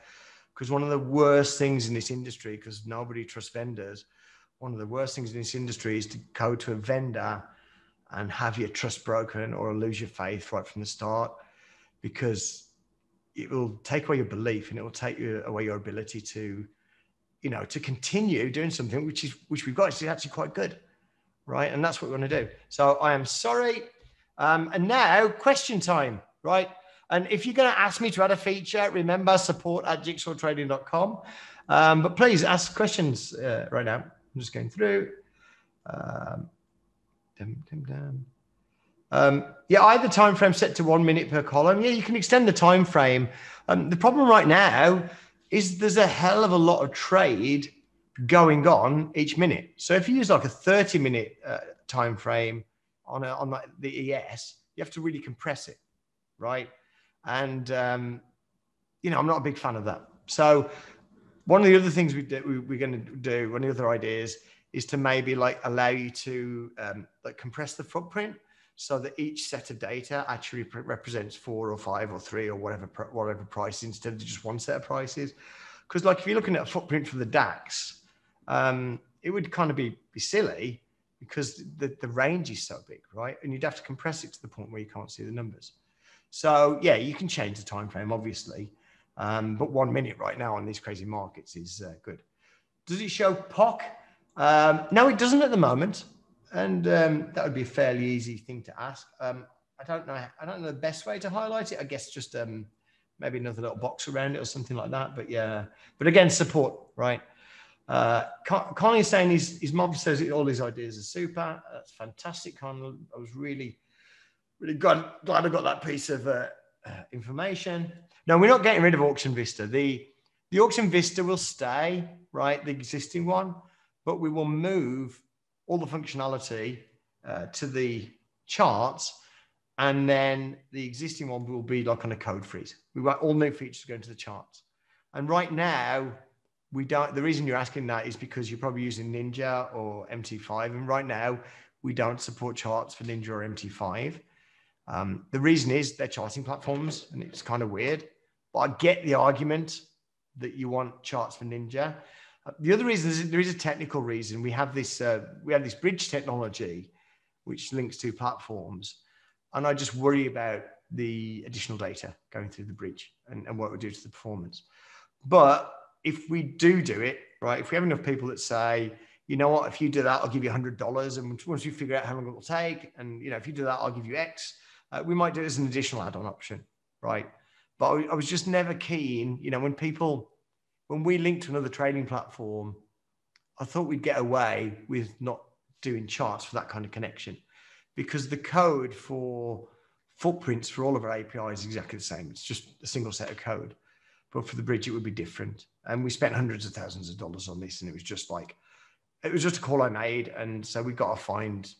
Because one of the worst things in this industry, because nobody trusts vendors, one of the worst things in this industry is to go to a vendor and have your trust broken or lose your faith right from the start, because it will take away your belief, and it will take away your ability to, to continue doing something which we've got is actually quite good, right? And that's what we want to do. So I am sorry. And now question time, right? And if you're going to ask me to add a feature, remember support@jigsawtrading.com. But please ask questions right now. I'm just going through. Yeah, I had the time frame set to 1 minute per column. Yeah, you can extend the time frame. The problem right now is there's a hell of a lot of trade going on each minute. So if you use like a 30-minute time frame on the ES, you have to really compress it, right? And you know, I'm not a big fan of that. So one of the other things we're going to do, one of the other ideas, is to maybe like allow you to like compress the footprint so that each set of data actually represents 4 or 5 or 3 or whatever price instead of just one set of prices. Because like if you're looking at a footprint for the DAX, it would kind of be silly because the range is so big, right? And you'd have to compress it to the point where you can't see the numbers. So yeah, you can change the time frame, obviously, but 1 minute right now on these crazy markets is good. Does it show POC? No, it doesn't at the moment, and that would be a fairly easy thing to ask. I don't know the best way to highlight it. I guess just maybe another little box around it or something like that. But yeah, but again, support, right? Connie is saying his mom says all his ideas are super. That's fantastic, Connie. I was really glad I got that piece of information. No, we're not getting rid of Auction Vista. The Auction Vista will stay, right? The existing one, but we will move all the functionality to the charts, and then the existing one will be like on a code freeze. We want all new features going to the charts. And right now, we don't. The reason you're asking that is because you're probably using Ninja or MT5, and right now we don't support charts for Ninja or MT5. The reason is they're charting platforms, and it's kind of weird. But I get the argument that you want charts for Ninja. The other reason is there is a technical reason. We have this bridge technology, which links to platforms, and I just worry about the additional data going through the bridge and what it would do to the performance. But if we do it, right, if we have enough people that say, you know what, if you do that, I'll give you $100, and once you figure out how long it will take, and you know, if you do that, I'll give you X. We might do it as an additional add-on option, right? But I was just never keen, you know, when we linked to another trading platform, I thought we'd get away with not doing charts for that kind of connection, because the code for footprints for all of our APIs is exactly the same. It's just a single set of code. But for the bridge, it would be different. And we spent hundreds of thousands of dollars on this, and it was just a call I made. And so we got to find,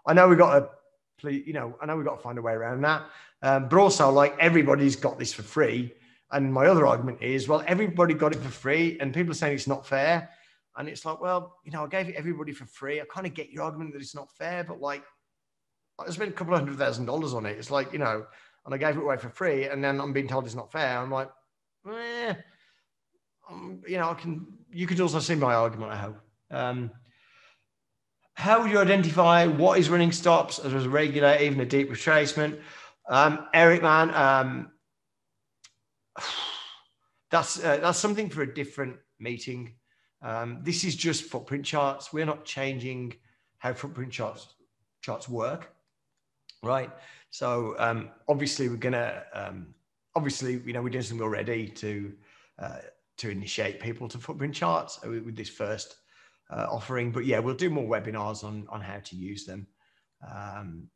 I know we got to find a way around that. But also, like, everybody's got this for free. And my other argument is, well, everybody got it for free, and people are saying it's not fair. And it's like, well, you know, I gave it everybody for free. I kind of get your argument that it's not fair, but like, I spent a couple of $100,000 on it. It's like, you know, and I gave it away for free, and then I'm being told it's not fair. I'm like, you know, you could also see my argument, I hope. How would you identify what is running stops as a regulator, even a deep retracement? Eric, man, that's something for a different meeting. This is just footprint charts. We're not changing how footprint charts work, right? So obviously we're gonna obviously, you know, we're doing something already to initiate people to footprint charts with this first offering. But yeah, we'll do more webinars on how to use them. And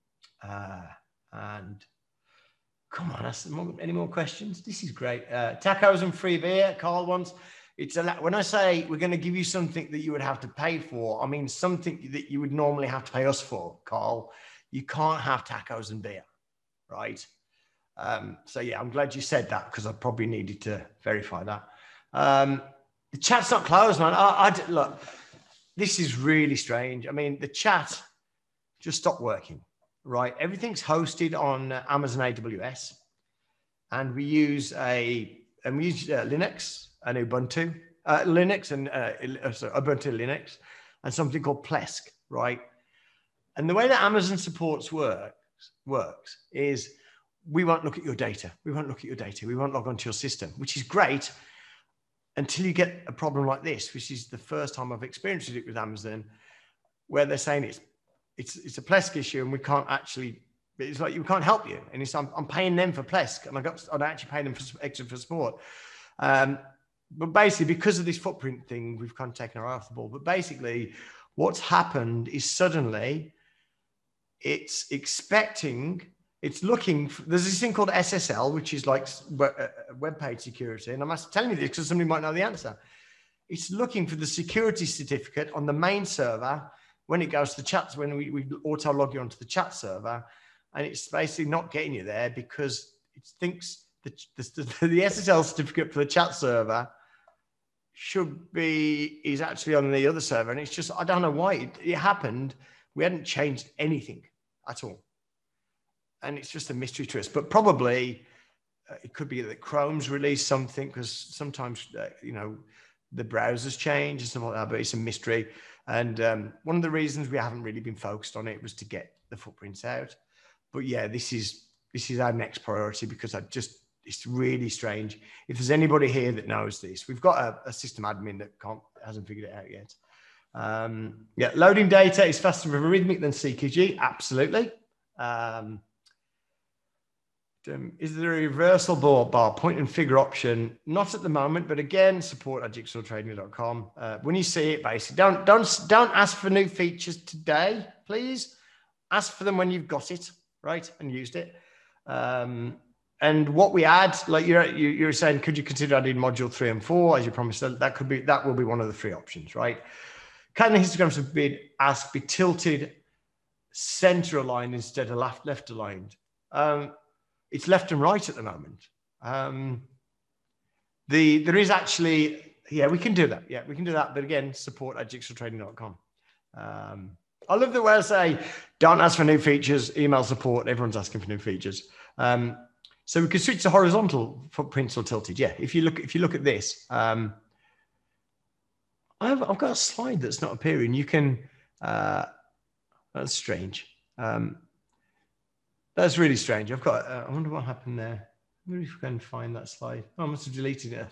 come on, any more questions? This is great. Tacos and free beer, Carl wants. When I say we're going to give you something that you would have to pay for, I mean something that you would normally have to pay us for, Carl. You can't have tacos and beer, right? So yeah, I'm glad you said that, because I probably needed to verify that. The chat's not closed, man. Look, this is really strange. I mean, the chat just stopped working, right? Everything's hosted on Amazon AWS, and we use Linux and Ubuntu, Ubuntu Linux, and something called Plesk, right? And the way that Amazon supports works is we won't look at your data. We won't look at your data. We won't log onto your system, which is great until you get a problem like this, which is the first time I've experienced it with Amazon, where they're saying it's a Plesk issue, and we can't actually. It's like, we can't help you, and it's I'm paying them for Plesk, and I'm actually paying them for extra for support. But basically, because of this footprint thing, we've kind of taken our eye off the ball. But basically, what's happened is suddenly it's looking for, there's this thing called SSL, which is like web page security. And I'm telling you this because somebody might know the answer. it's looking for the security certificate on the main server when it goes to the chats, when we auto log you onto the chat server, and it's basically not getting you there because it thinks the SSL certificate for the chat server is actually on the other server. And it's just, I don't know why it happened. We hadn't changed anything at all. And it's just a mystery to us, but probably it could be that Chrome's released something, because sometimes, the browsers change and stuff like that, but it's a mystery. And one of the reasons we haven't really been focused on it was to get the footprints out. But yeah, this is our next priority, because it's really strange. If there's anybody here that knows this, we've got a system admin that hasn't figured it out yet. Yeah, loading data is faster with Arithmetic than CQG. Absolutely. Is there a reversal bar point and figure option? Not at the moment, but again, support at jigsawtrading.com. When you see it, basically, don't ask for new features today, please. Ask for them when you've got it, right, and used it. And what we add, like you're saying, could you consider adding module 3 and 4 as you promised? That will be one of the 3 options, right? Can the histograms be tilted center aligned instead of left aligned? It's left and right at the moment. There is actually, yeah, we can do that. Yeah, we can do that. But again, support at jigsawtrading.com. I love the way I say, don't ask for new features, email support. Everyone's asking for new features. So we can switch to horizontal footprints or tilted. Yeah, if you look at this, I've got a slide that's not appearing. You can, that's strange. That's really strange. I've got, I wonder what happened there. I wonder if we can find that slide. Oh, I must have deleted it.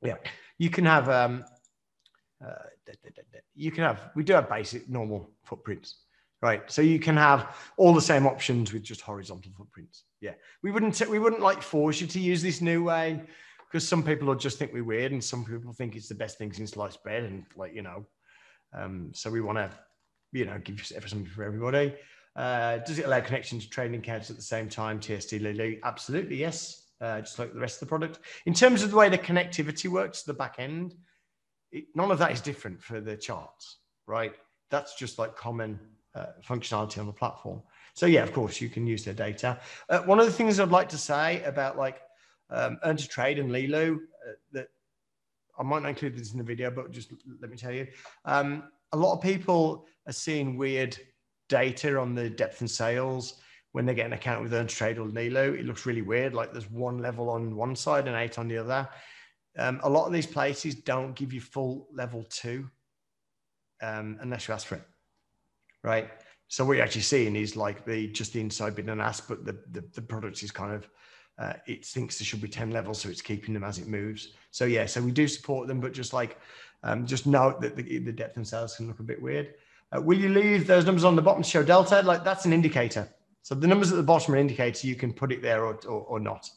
Yeah, you can have, we do have basic normal footprints, right? So you can have all the same options with just horizontal footprints. Yeah, we wouldn't like force you to use this new way, because some people will just think we're weird, and some people think it's the best thing since sliced bread, and so we want to, give something for everybody. Does it allow connection to trading accounts at the same time? TSD Lulu? Absolutely, yes. Just like the rest of the product. In terms of the way the connectivity works to the back end, none of that is different for the charts, right? That's just like common functionality on the platform. So yeah, of course, you can use their data. One of the things I'd like to say about Earn to Trade and Lilu, that I might not include this in the video, but just let me tell you, a lot of people are seeing weird data on the depth and sales when they get an account with Earn to Trade or Lilu. It looks really weird. Like there's 1 level on one side and 8 on the other. A lot of these places don't give you full level 2 unless you ask for it, right? So what you're actually seeing is like just the inside bid and ask, but the product is kind of, it thinks there should be 10 levels, so it's keeping them as it moves. So yeah, so we do support them, but just note that the depth and sales can look a bit weird. Will you leave those numbers on the bottom to show delta? Like that's an indicator. So the numbers at the bottom are indicators. You can put it there or not.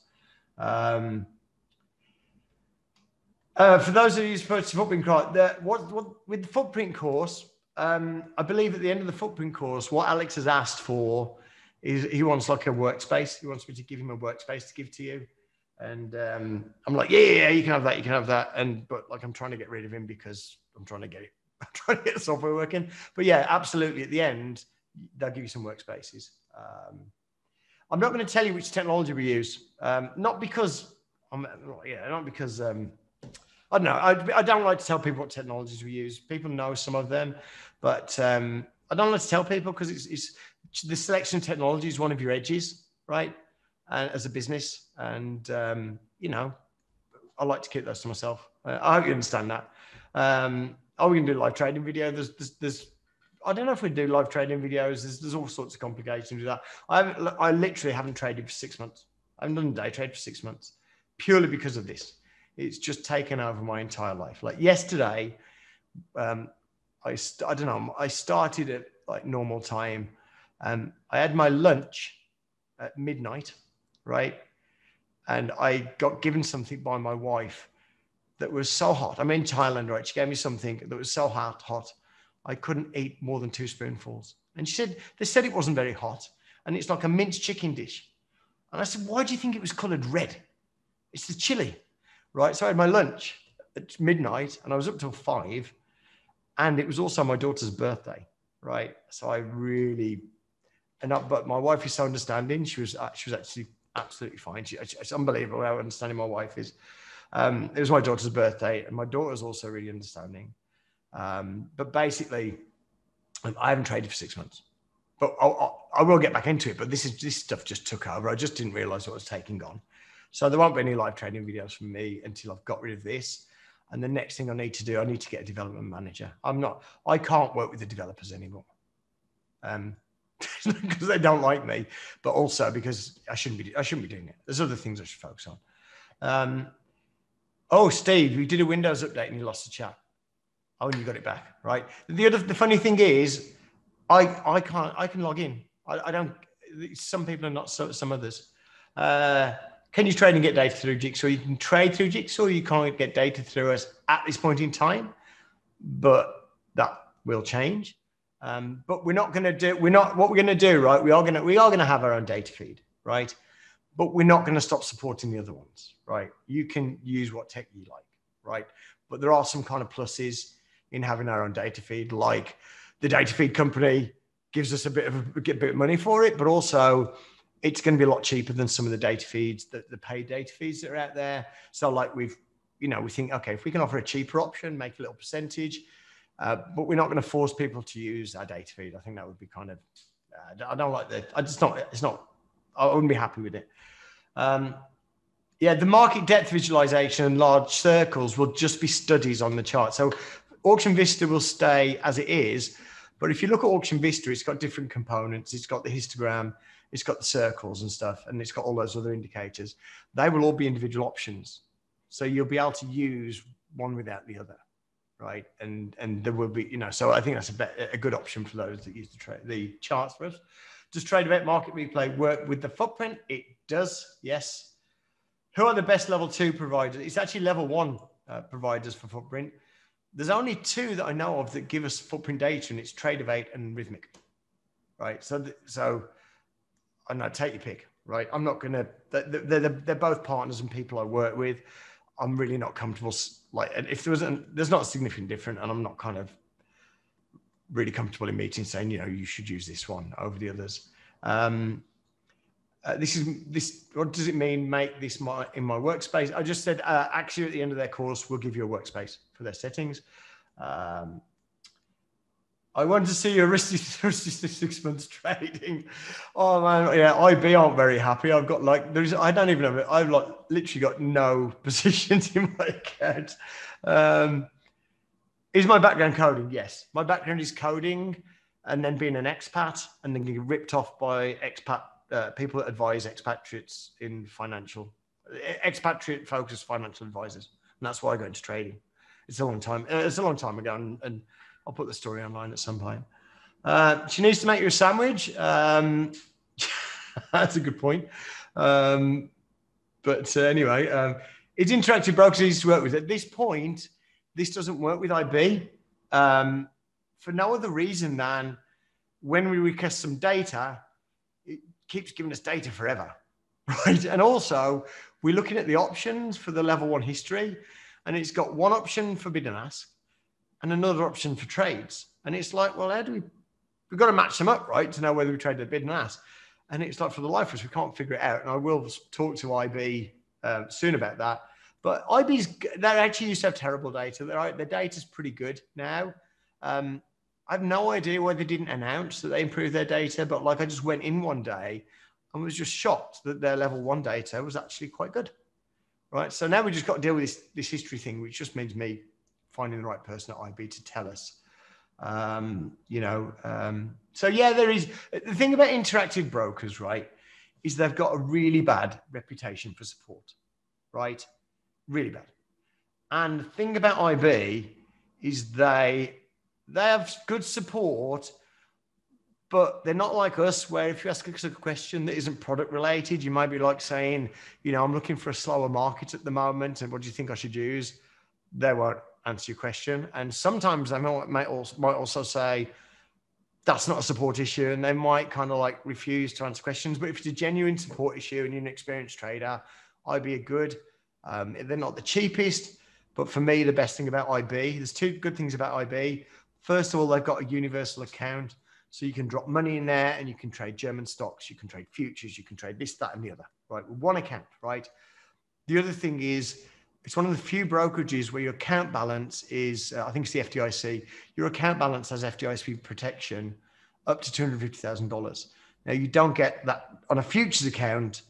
For those of you who's purchased a footprint course, with the footprint course, I believe at the end of the footprint course, what Alex has asked for is he wants like a workspace. He wants me to give him a workspace to give to you. And I'm like, yeah, you can have that. You can have that. But I'm trying to get rid of him because I'm trying to get the software working. But yeah, absolutely. At the end, they'll give you some workspaces. I'm not going to tell you which technology we use. Not because I don't know. I don't like to tell people what technologies we use. People know some of them, but I don't like to tell people because it's the selection of technology is one of your edges, right? And as a business, and I like to keep those to myself. I hope you understand that. Are we going to do live trading video? There's I don't know if we do live trading videos. There's all sorts of complications with that. I literally haven't traded for 6 months. I haven't done a day trade for 6 months, purely because of this. It's just taken over my entire life. Like yesterday, I started at like normal time. I had my lunch at midnight, right? And I got given something by my wife that was so hot. I'm in Thailand, right? She gave me something that was so hot. I couldn't eat more than 2 spoonfuls. And they said it wasn't very hot. And it's like a minced chicken dish. And I said, why do you think it was colored red? It's the chili, right? So I had my lunch at midnight, and I was up till 5, and it was also my daughter's birthday, right? So I really, but my wife is so understanding. She was actually absolutely fine. It's unbelievable how understanding my wife is. It was my daughter's birthday, and my daughter's also really understanding. But basically, I haven't traded for 6 months, but I will get back into it. But this stuff just took over. I just didn't realize what was taking on. So there won't be any live trading videos from me until I've got rid of this. And the next thing I need to do, I need to get a development manager. I can't work with the developers anymore. Because they don't like me, but also because I shouldn't be doing it. There's other things I should focus on. Oh, Steve, you did a Windows update and you lost the chat. Oh, and you got it back, right? The funny thing is, I can log in. I don't. Some people are not. Some others. Can you trade and get data through Jigsaw? You can trade through Jigsaw. You can't get data through us at this point in time, but that will change. But we're not going to do. What we're going to do, right? We are going to have our own data feed, right? But we're not going to stop supporting the other ones, right? You can use what tech you like, right? But there are some kind of pluses in having our own data feed, like the data feed company gives us a bit of money for it, but also it's going to be a lot cheaper than some of the data feeds, the paid data feeds that are out there. So like we think, okay, if we can offer a cheaper option, make a little percentage, but we're not going to force people to use our data feed. I think that would be kind of, I don't like that. I wouldn't be happy with it. Yeah, the market depth visualization and large circles will just be studies on the chart. So Auction Vista will stay as it is, but if you look at Auction Vista, it's got different components. It's got the histogram, it's got the circles and stuff, and it's got all those other indicators. They will all be individual options. So you'll be able to use one without the other, right? And there will be, so I think that's a good option for those that use the charts for us. Does TradeAvate Market Replay work with the FootPrint? It does, yes. Who are the best level 2 providers? It's actually level 1 providers for FootPrint. There's only 2 that I know of that give us FootPrint data, and it's TradeAvate and Rhythmic, right? So I know, take your pick, right? I'm not going to, they're both partners and people I work with. I'm really not comfortable. Like, if there's not a significant difference, and I'm not kind of really comfortable in meetings saying, you should use this one over the others. What does it mean? Make this in my workspace? I just said, actually at the end of their course, we'll give you a workspace for their settings. I want to see your risky 6 months trading. Oh man, yeah, IB aren't very happy. I've got I don't even know. I've literally got no positions in my account. Is my background coding? Yes, my background is coding, and then being an expat, and then getting ripped off by expat people that advise expatriates in expatriate-focused financial advisors, and that's why I got into trading. It's a long time. It's a long time ago, and I'll put the story online at some point. She needs to make you a sandwich. That's a good point. But anyway, it's interactive brokers easy to work with. At this point, this doesn't work with IB for no other reason than when we request some data, it keeps giving us data forever, right? And also, we're looking at the options for the level 1 history, and it's got one option for bid and ask and another option for trades. And it's like, well, we've got to match them up, right, to know whether we trade the bid and ask. And it's like, for the life of us, we can't figure it out. And I will talk to IB soon about that. But they actually used to have terrible data. Their data's pretty good now. I have no idea why they didn't announce that they improved their data, but I just went in one day and was just shocked that their level 1 data was actually quite good, right? So now we just got to deal with this history thing, which just means me finding the right person at IB to tell us. So yeah, there is the thing about interactive brokers, right, is they've got a really bad reputation for support, right? Really bad. And the thing about IB is they have good support, but they're not like us, where if you ask us a question that isn't product related, you might be saying, I'm looking for a slower market at the moment, and what do you think I should use? They won't answer your question. And sometimes they might also say, that's not a support issue, and they might kind of refuse to answer questions. But if it's a genuine support issue and you're an experienced trader, IB are good. They're not the cheapest, But for me, the best thing about IB, there's two good things about IB. First of all, they've got a universal account. So you can drop money in there and you can trade German stocks, you can trade futures, you can trade this, that, and the other, right? With one account, right? The other thing is, it's one of the few brokerages where your account balance is, I think it's the FDIC, your account balance has FDIC protection up to $250,000. Now, you don't get that on a futures account,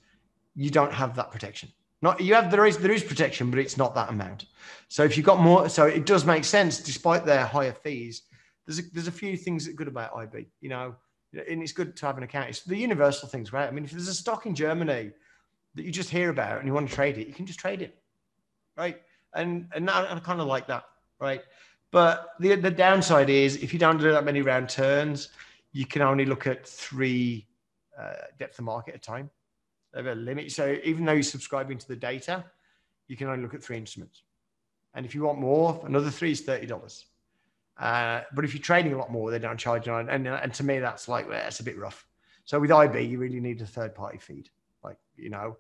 you don't have that protection. Not you have there is protection, but it's not that amount. So if you've got more, so it does make sense, despite their higher fees. There's a few things that are good about IB, you know, and it's good to have an account. It's the universal things, right? I mean, if there's a stock in Germany that you just hear about and you want to trade it, you can just trade it, right? And I kind of like that, right? But the downside is if you don't do that many round turns, you can only look at 3 depth of market at a time. They have a limit. So even though you're subscribing to the data, you can only look at 3 instruments. And if you want more, another 3 is $30. But if you're trading a lot more, they don't charge you. And to me, that's like, well, that's a bit rough. So with IB, you really need a third-party feed, like, you know.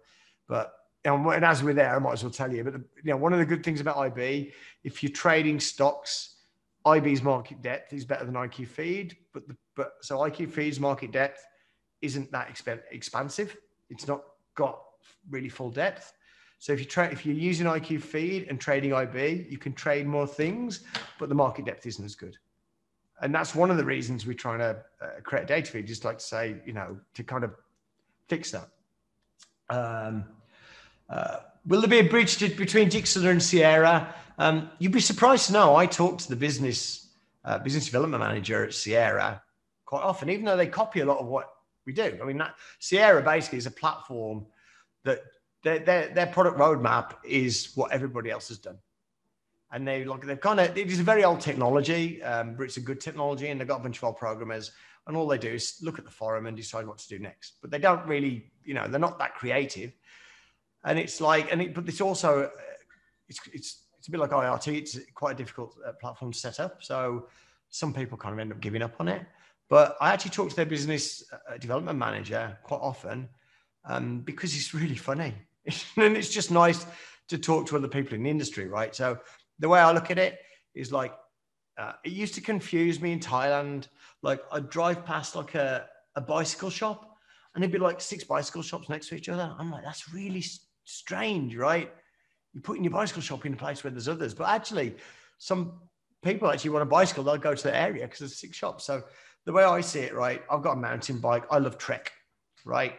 But and as we're there, I might as well tell you. But you know, one of the good things about IB, if you're trading stocks, IB's market depth is better than IQ feed. But so IQ feed's market depth isn't that expansive. It's not got really full depth. So if you're using IQ feed and trading IB, you can trade more things, but the market depth isn't as good. And that's one of the reasons we're trying to create a data feed, just like to say, you know, to kind of fix that. Will there be a bridge between Jigsaw and Sierra? You'd be surprised to know I talk to the business development manager at Sierra quite often, even though they copy a lot of what we do. I mean, Sierra basically is a platform that their product roadmap is what everybody else has done. And it is a very old technology, but it's a good technology, and they've got a bunch of old programmers, and all they do is look at the forum and decide what to do next. But they don't really, you know, they're not that creative. And it's like, but it's also, it's a bit like IRT. It's quite a difficult platform to set up. So some people kind of end up giving up on it. But I actually talk to their business development manager quite often because he's really funny. And it's just nice to talk to other people in the industry, right? So the way I look at it is like, it used to confuse me in Thailand. Like I'd drive past like a bicycle shop and there'd be like 6 bicycle shops next to each other. I'm like, that's really strange, right? You're putting your bicycle shop in a place where there's others. But actually, some people actually want a bicycle, they'll go to the area because there's 6 shops. So the way I see it, right, I've got a mountain bike. I love Trek, right?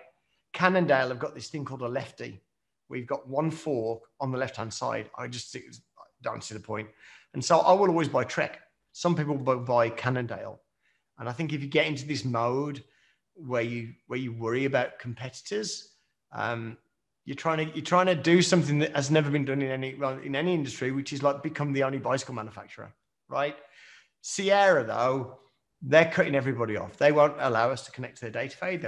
Cannondale have got this thing called a lefty. We've got 1 fork on the left-hand side. I just don't see the point. And so I will always buy Trek. Some people will buy Cannondale. And I think if you get into this mode where you worry about competitors, you're trying to do something that has never been done in any industry, which is like become the only bicycle manufacturer, right? Sierra, though, they're cutting everybody off. They won't allow us to connect to their data feed.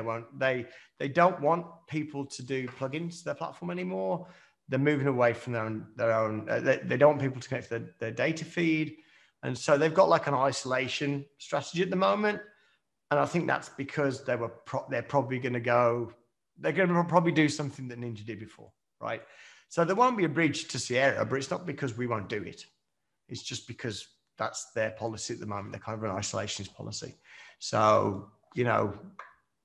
They don't want people to do plugins to their platform anymore. They're moving away from their own. They don't want people to connect to their data feed, and so they've got like an isolation strategy at the moment. And I think that's because they're probably going to go. They're going to probably do something that Ninja did before, right? So there won't be a bridge to Sierra, but it's not because we won't do it. It's just because that's their policy at the moment. They're kind of an isolationist policy. So, you know,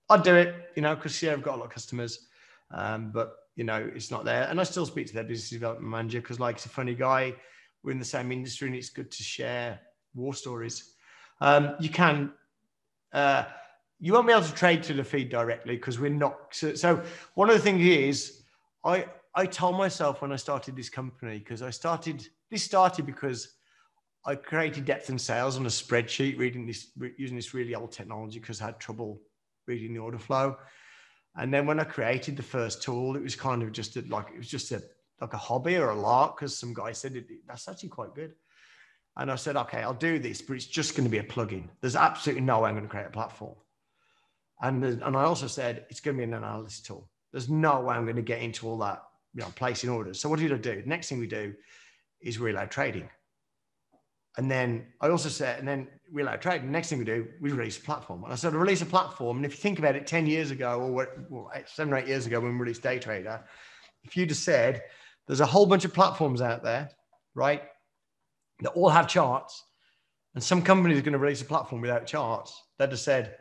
I'd do it, you know, because Sierra have got a lot of customers, but, you know, it's not there. And I still speak to their business development manager because, like, he's a funny guy. We're in the same industry and it's good to share war stories. You won't be able to trade to the feed directly because we're not. So one of the things is I told myself when I started this company, because this started because I created depth and sales on a spreadsheet using this really old technology because I had trouble reading the order flow. And then when I created the first tool, it was kind of just like a hobby or a lark because some guy said that's actually quite good. And I said, okay, I'll do this, but it's just going to be a plugin. There's absolutely no way I'm going to create a platform. And I also said, it's going to be an analysis tool. There's no way I'm going to get into all that, you know, placing orders. So what did I do? The next thing we do is we allow trading. And then I also said, and then we allow trading. The next thing we do, we release a platform. And I said, release a platform. And if you think about it, 10 years ago, or 7 or 8 years ago when we released Daytradr, if you just said, there's a whole bunch of platforms out there right? They all have charts. And some companies are going to release a platform without charts. They just said,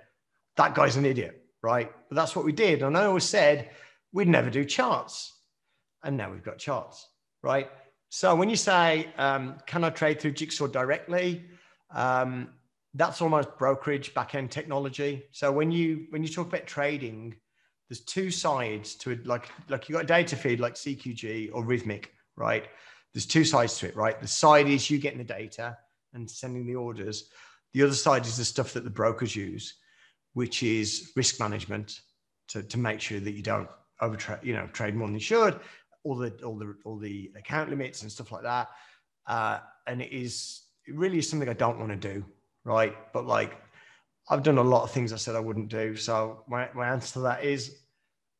that guy's an idiot, right? But that's what we did. And I always said, we'd never do charts. And now we've got charts, right? So when you say, can I trade through Jigsaw directly? That's almost brokerage, back-end technology. So when you talk about trading, there's two sides to it. Like you got a data feed like CQG or Rhythmic, right? There's two sides to it, right? The side is you getting the data and sending the orders. The other side is the stuff that the brokers use, which is risk management to make sure that you don't trade more than you should, all the account limits and stuff like that. And it really is something I don't want to do, right? But like, I've done a lot of things I said I wouldn't do. So my answer to that is,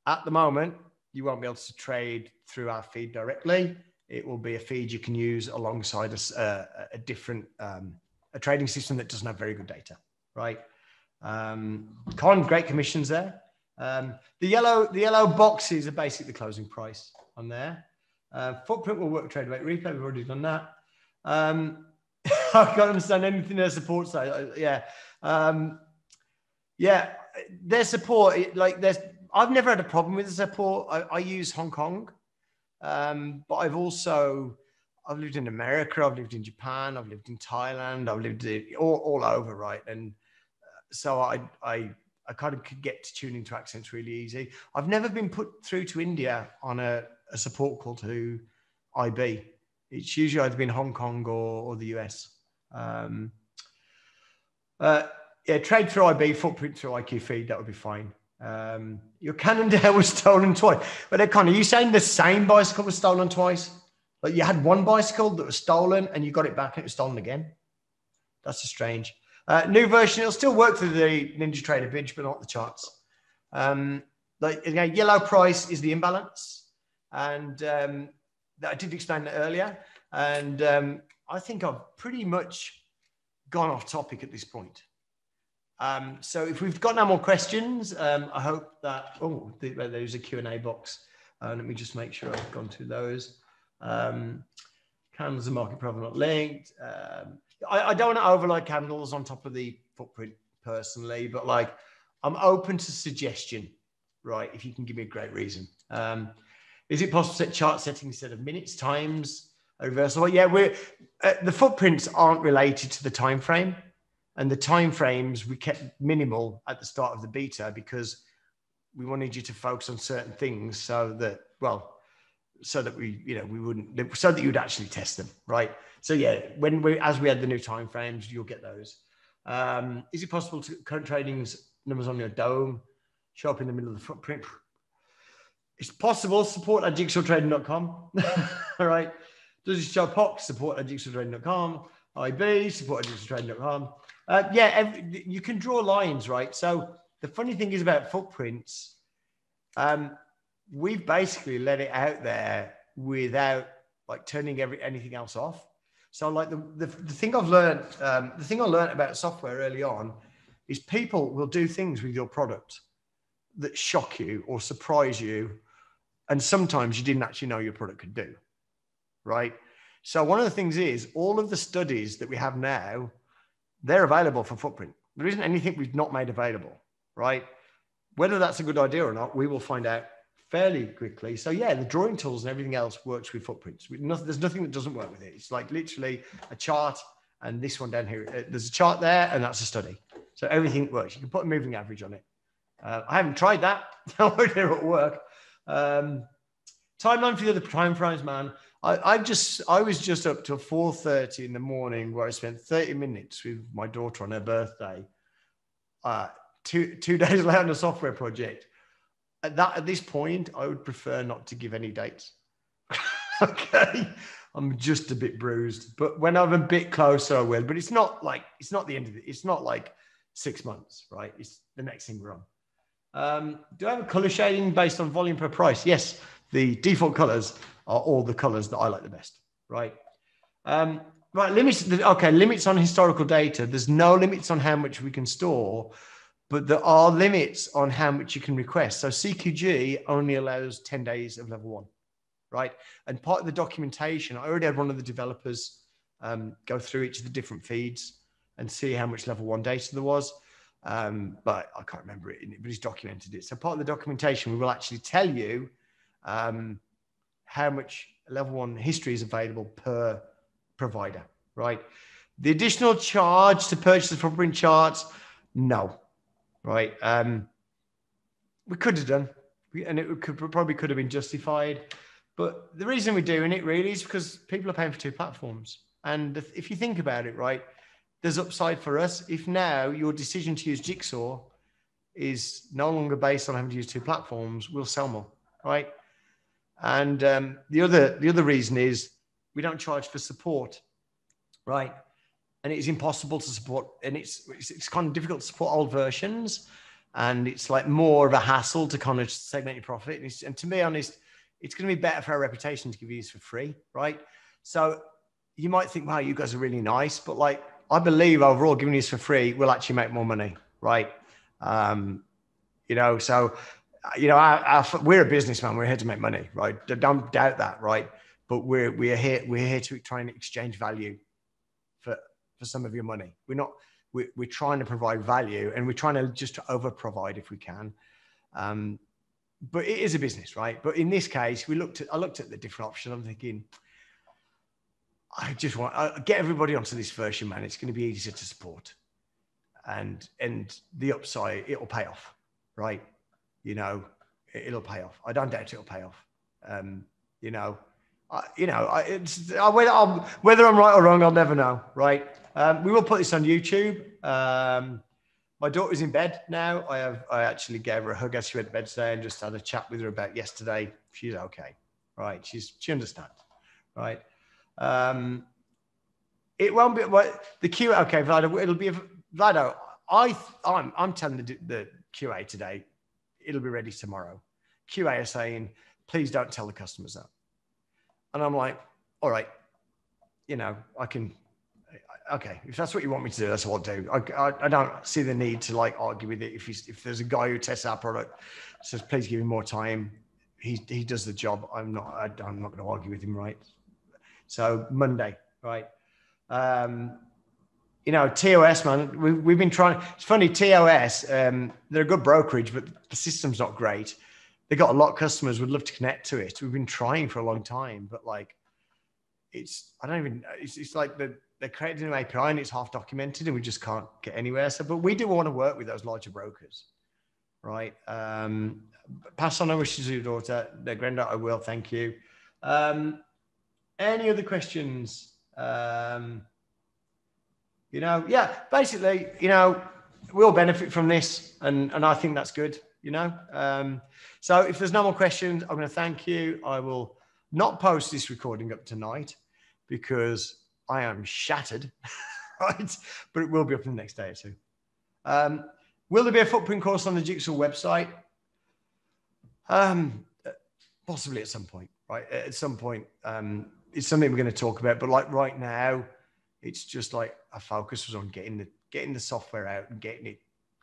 at the moment, you won't be able to trade through our feed directly. It will be a feed you can use alongside a different a trading system that doesn't have very good data, right? Great commissions there. The yellow boxes are basically the closing price on there. FootPrint will work trade rate replay. We've already done that. I can't understand anything their support side. Their support, I've never had a problem with the support. I use Hong Kong, but I've lived in America, I've lived in Japan, I've lived in Thailand, I've lived all over, right? And so I kind of could get to tune into accents really easy. I've never been put through to India on a support call to IB. It's usually either been Hong Kong or the US. Trade through IB, FootPrint through IQ feed, that would be fine. Your Cannondale was stolen twice. But are you saying the same bicycle was stolen twice? Like you had one bicycle that was stolen and you got it back and it was stolen again? That's a strange. New version, it'll still work through the NinjaTrader Bridge, but not the charts. Yellow price is the imbalance. And I did explain that earlier. And I think I've pretty much gone off topic at this point. So if we've got no more questions, I hope that, there's a Q&A box. Let me just make sure I've gone through those. Candles and market profile not linked. I don't want to overload candles on top of the FootPrint personally, but like I'm open to suggestion, right? If you can give me a great reason. Is it possible to set chart settings instead of minutes, times, a reversal? Yeah, the footprints aren't related to the time frame. And the time frames we kept minimal at the start of the beta because we wanted you to focus on certain things so that you'd actually test them, right? So yeah, as we had the new time frames, you'll get those. Is it possible to current trading's numbers on your dome show up in the middle of the footprint? It's possible. Support at jigsawtrading.com. All right. Does it show POC? Support at jigsawtrading.com. IB, support at jigsawtrading.com. You can draw lines, right? So the funny thing is about footprints, we've basically let it out there without like turning anything else off. So like the thing I've learned, the thing I learned about software early on is people will do things with your product that shock you or surprise you. And sometimes you didn't actually know your product could do, right? So one of the things is all of the studies that we have now, they're available for FootPrint. There isn't anything we've not made available, right? Whether that's a good idea or not, we will find out fairly quickly. So yeah, the drawing tools and everything else works with footprints. There's nothing that doesn't work with it. It's like literally a chart and this one down here. There's a chart there and that's a study. So everything works. You can put a moving average on it. I haven't tried that. I won't hear it work. Timeline for the other time frames, man. I was just up till 4:30 in the morning where I spent 30 minutes with my daughter on her birthday. 2 days later on a software project. At this point, I would prefer not to give any dates. Okay. I'm just a bit bruised, but when I'm a bit closer, I will. But it's not the end of it. It's not like 6 months, right? It's the next thing we're on. Do I have a color shading based on volume per price? Yes. The default colors are all the colors that I like the best, right? Limits on historical data. There's no limits on how much we can store, but there are limits on how much you can request. So CQG only allows 10 days of level 1, right? And part of the documentation, I already had one of the developers go through each of the different feeds and see how much level 1 data there was. But I can't remember it, but he's documented it. So part of the documentation, we will actually tell you how much level 1 history is available per provider, right? The additional charge to purchase the footprint charts, no, right? We could have done, and it probably could have been justified. But the reason we're doing it really is because people are paying for 2 platforms. And if you think about it, right, there's upside for us. If now your decision to use Jigsaw is no longer based on having to use 2 platforms, we'll sell more, right? And the other reason is we don't charge for support, right? And it's impossible to support, and it's kind of difficult to support old versions, and it's like more of a hassle to kind of segment your profit. And to be honest, it's going to be better for our reputation to give you this for free, right? So you might think, wow, you guys are really nice, but like, I believe overall giving this for free will actually make more money, right? You know, so, you know, we're a businessman. We're here to make money, right? Don't doubt that, right? But we're here to try and exchange value for some of your money. We're trying to provide value, and we're trying to just over provide if we can. But it is a business, right? But in this case, I looked at the different options. I'm thinking, I just want to get everybody onto this version, man. It's going to be easier to support, and the upside, it'll pay off, right? You know, it'll pay off. I don't doubt it'll pay off. You know, whether I'm right or wrong, I'll never know, right? We will put this on YouTube. My daughter's in bed now. I actually gave her a hug as she went to bed today and just had a chat with her about yesterday. She's okay, right? She understands, right? It won't be the QA. Okay, Vlado, it'll be Vlado. I'm telling the QA today, it'll be ready tomorrow. QA are saying, please don't tell the customers that. And I'm like, all right, you know, I can. Okay, if that's what you want me to do, that's what I'll do. I don't see the need to like argue with it. If there's a guy who tests our product, says please give him more time, he does the job. I'm not going to argue with him, right? So Monday, right? You know, TOS, man, we've been trying. It's funny, TOS, they're a good brokerage, but the system's not great. They got a lot of customers would love to connect to it. We've been trying for a long time, but like, it's like they're creating an API and it's half documented and we just can't get anywhere. So, but we do want to work with those larger brokers, right? Pass on our wishes to your daughter, their granddaughter. I will, thank you. Any other questions? You know, yeah, basically, you know, we'll benefit from this and I think that's good, you know? So if there's no more questions, I'm going to thank you. I will not post this recording up tonight because I am shattered, right? But it will be up in the next day or two. Will there be a footprint course on the Jigsaw website? Possibly at some point, right? At some point, it's something we're going to talk about. But like right now, it's just like our focus was on getting the software out and getting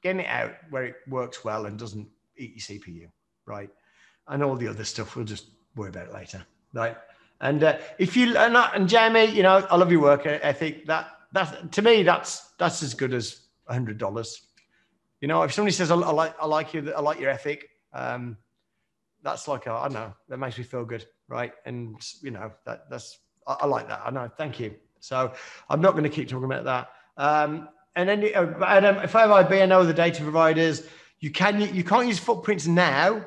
it out where it works well and doesn't eat your CPU, right? And all the other stuff, we'll just worry about it later, right? And if you and Jamie, you know, I love your work ethic. That to me, that's as good as $100. You know, if somebody says I like your ethic, that's like I don't know, that makes me feel good, right? And you know, I like that. I know. Thank you. So I'm not going to keep talking about that. And then if I know the data providers, you can't use footprints now,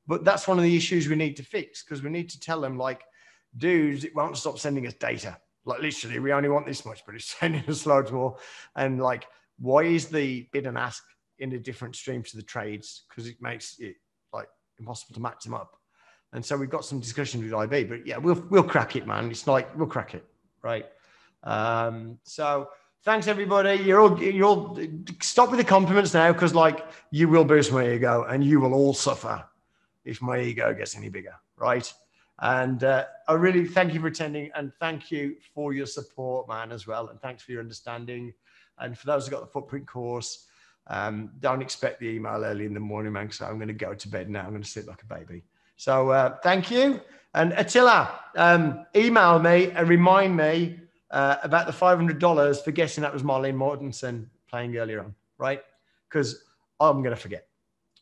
but that's one of the issues we need to fix because we need to tell them like, dudes, it won't stop sending us data. Like literally, we only want this much, but it's sending us loads more. And like, why is the bid and ask in the different streams to the trades? Because it makes it like impossible to match them up. And so we've got some discussions with IB, but yeah, we'll crack it, man. It's like we'll crack it, right? So thanks everybody. You're all stop with the compliments now because like you will boost my ego and you will all suffer if my ego gets any bigger, right? And I really thank you for attending and thank you for your support, man, as well. And thanks for your understanding. And for those who got the footprint course, don't expect the email early in the morning, man, because I'm going to go to bed now. I'm going to sleep like a baby. So thank you. And Attila, email me and remind me about the $500 for guessing that was Marlene Mortensen playing earlier on, right? Because I'm going to forget.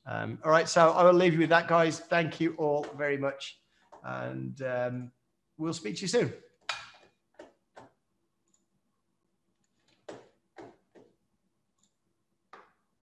All right, so I will leave you with that, guys. Thank you all very much. And we'll speak to you soon.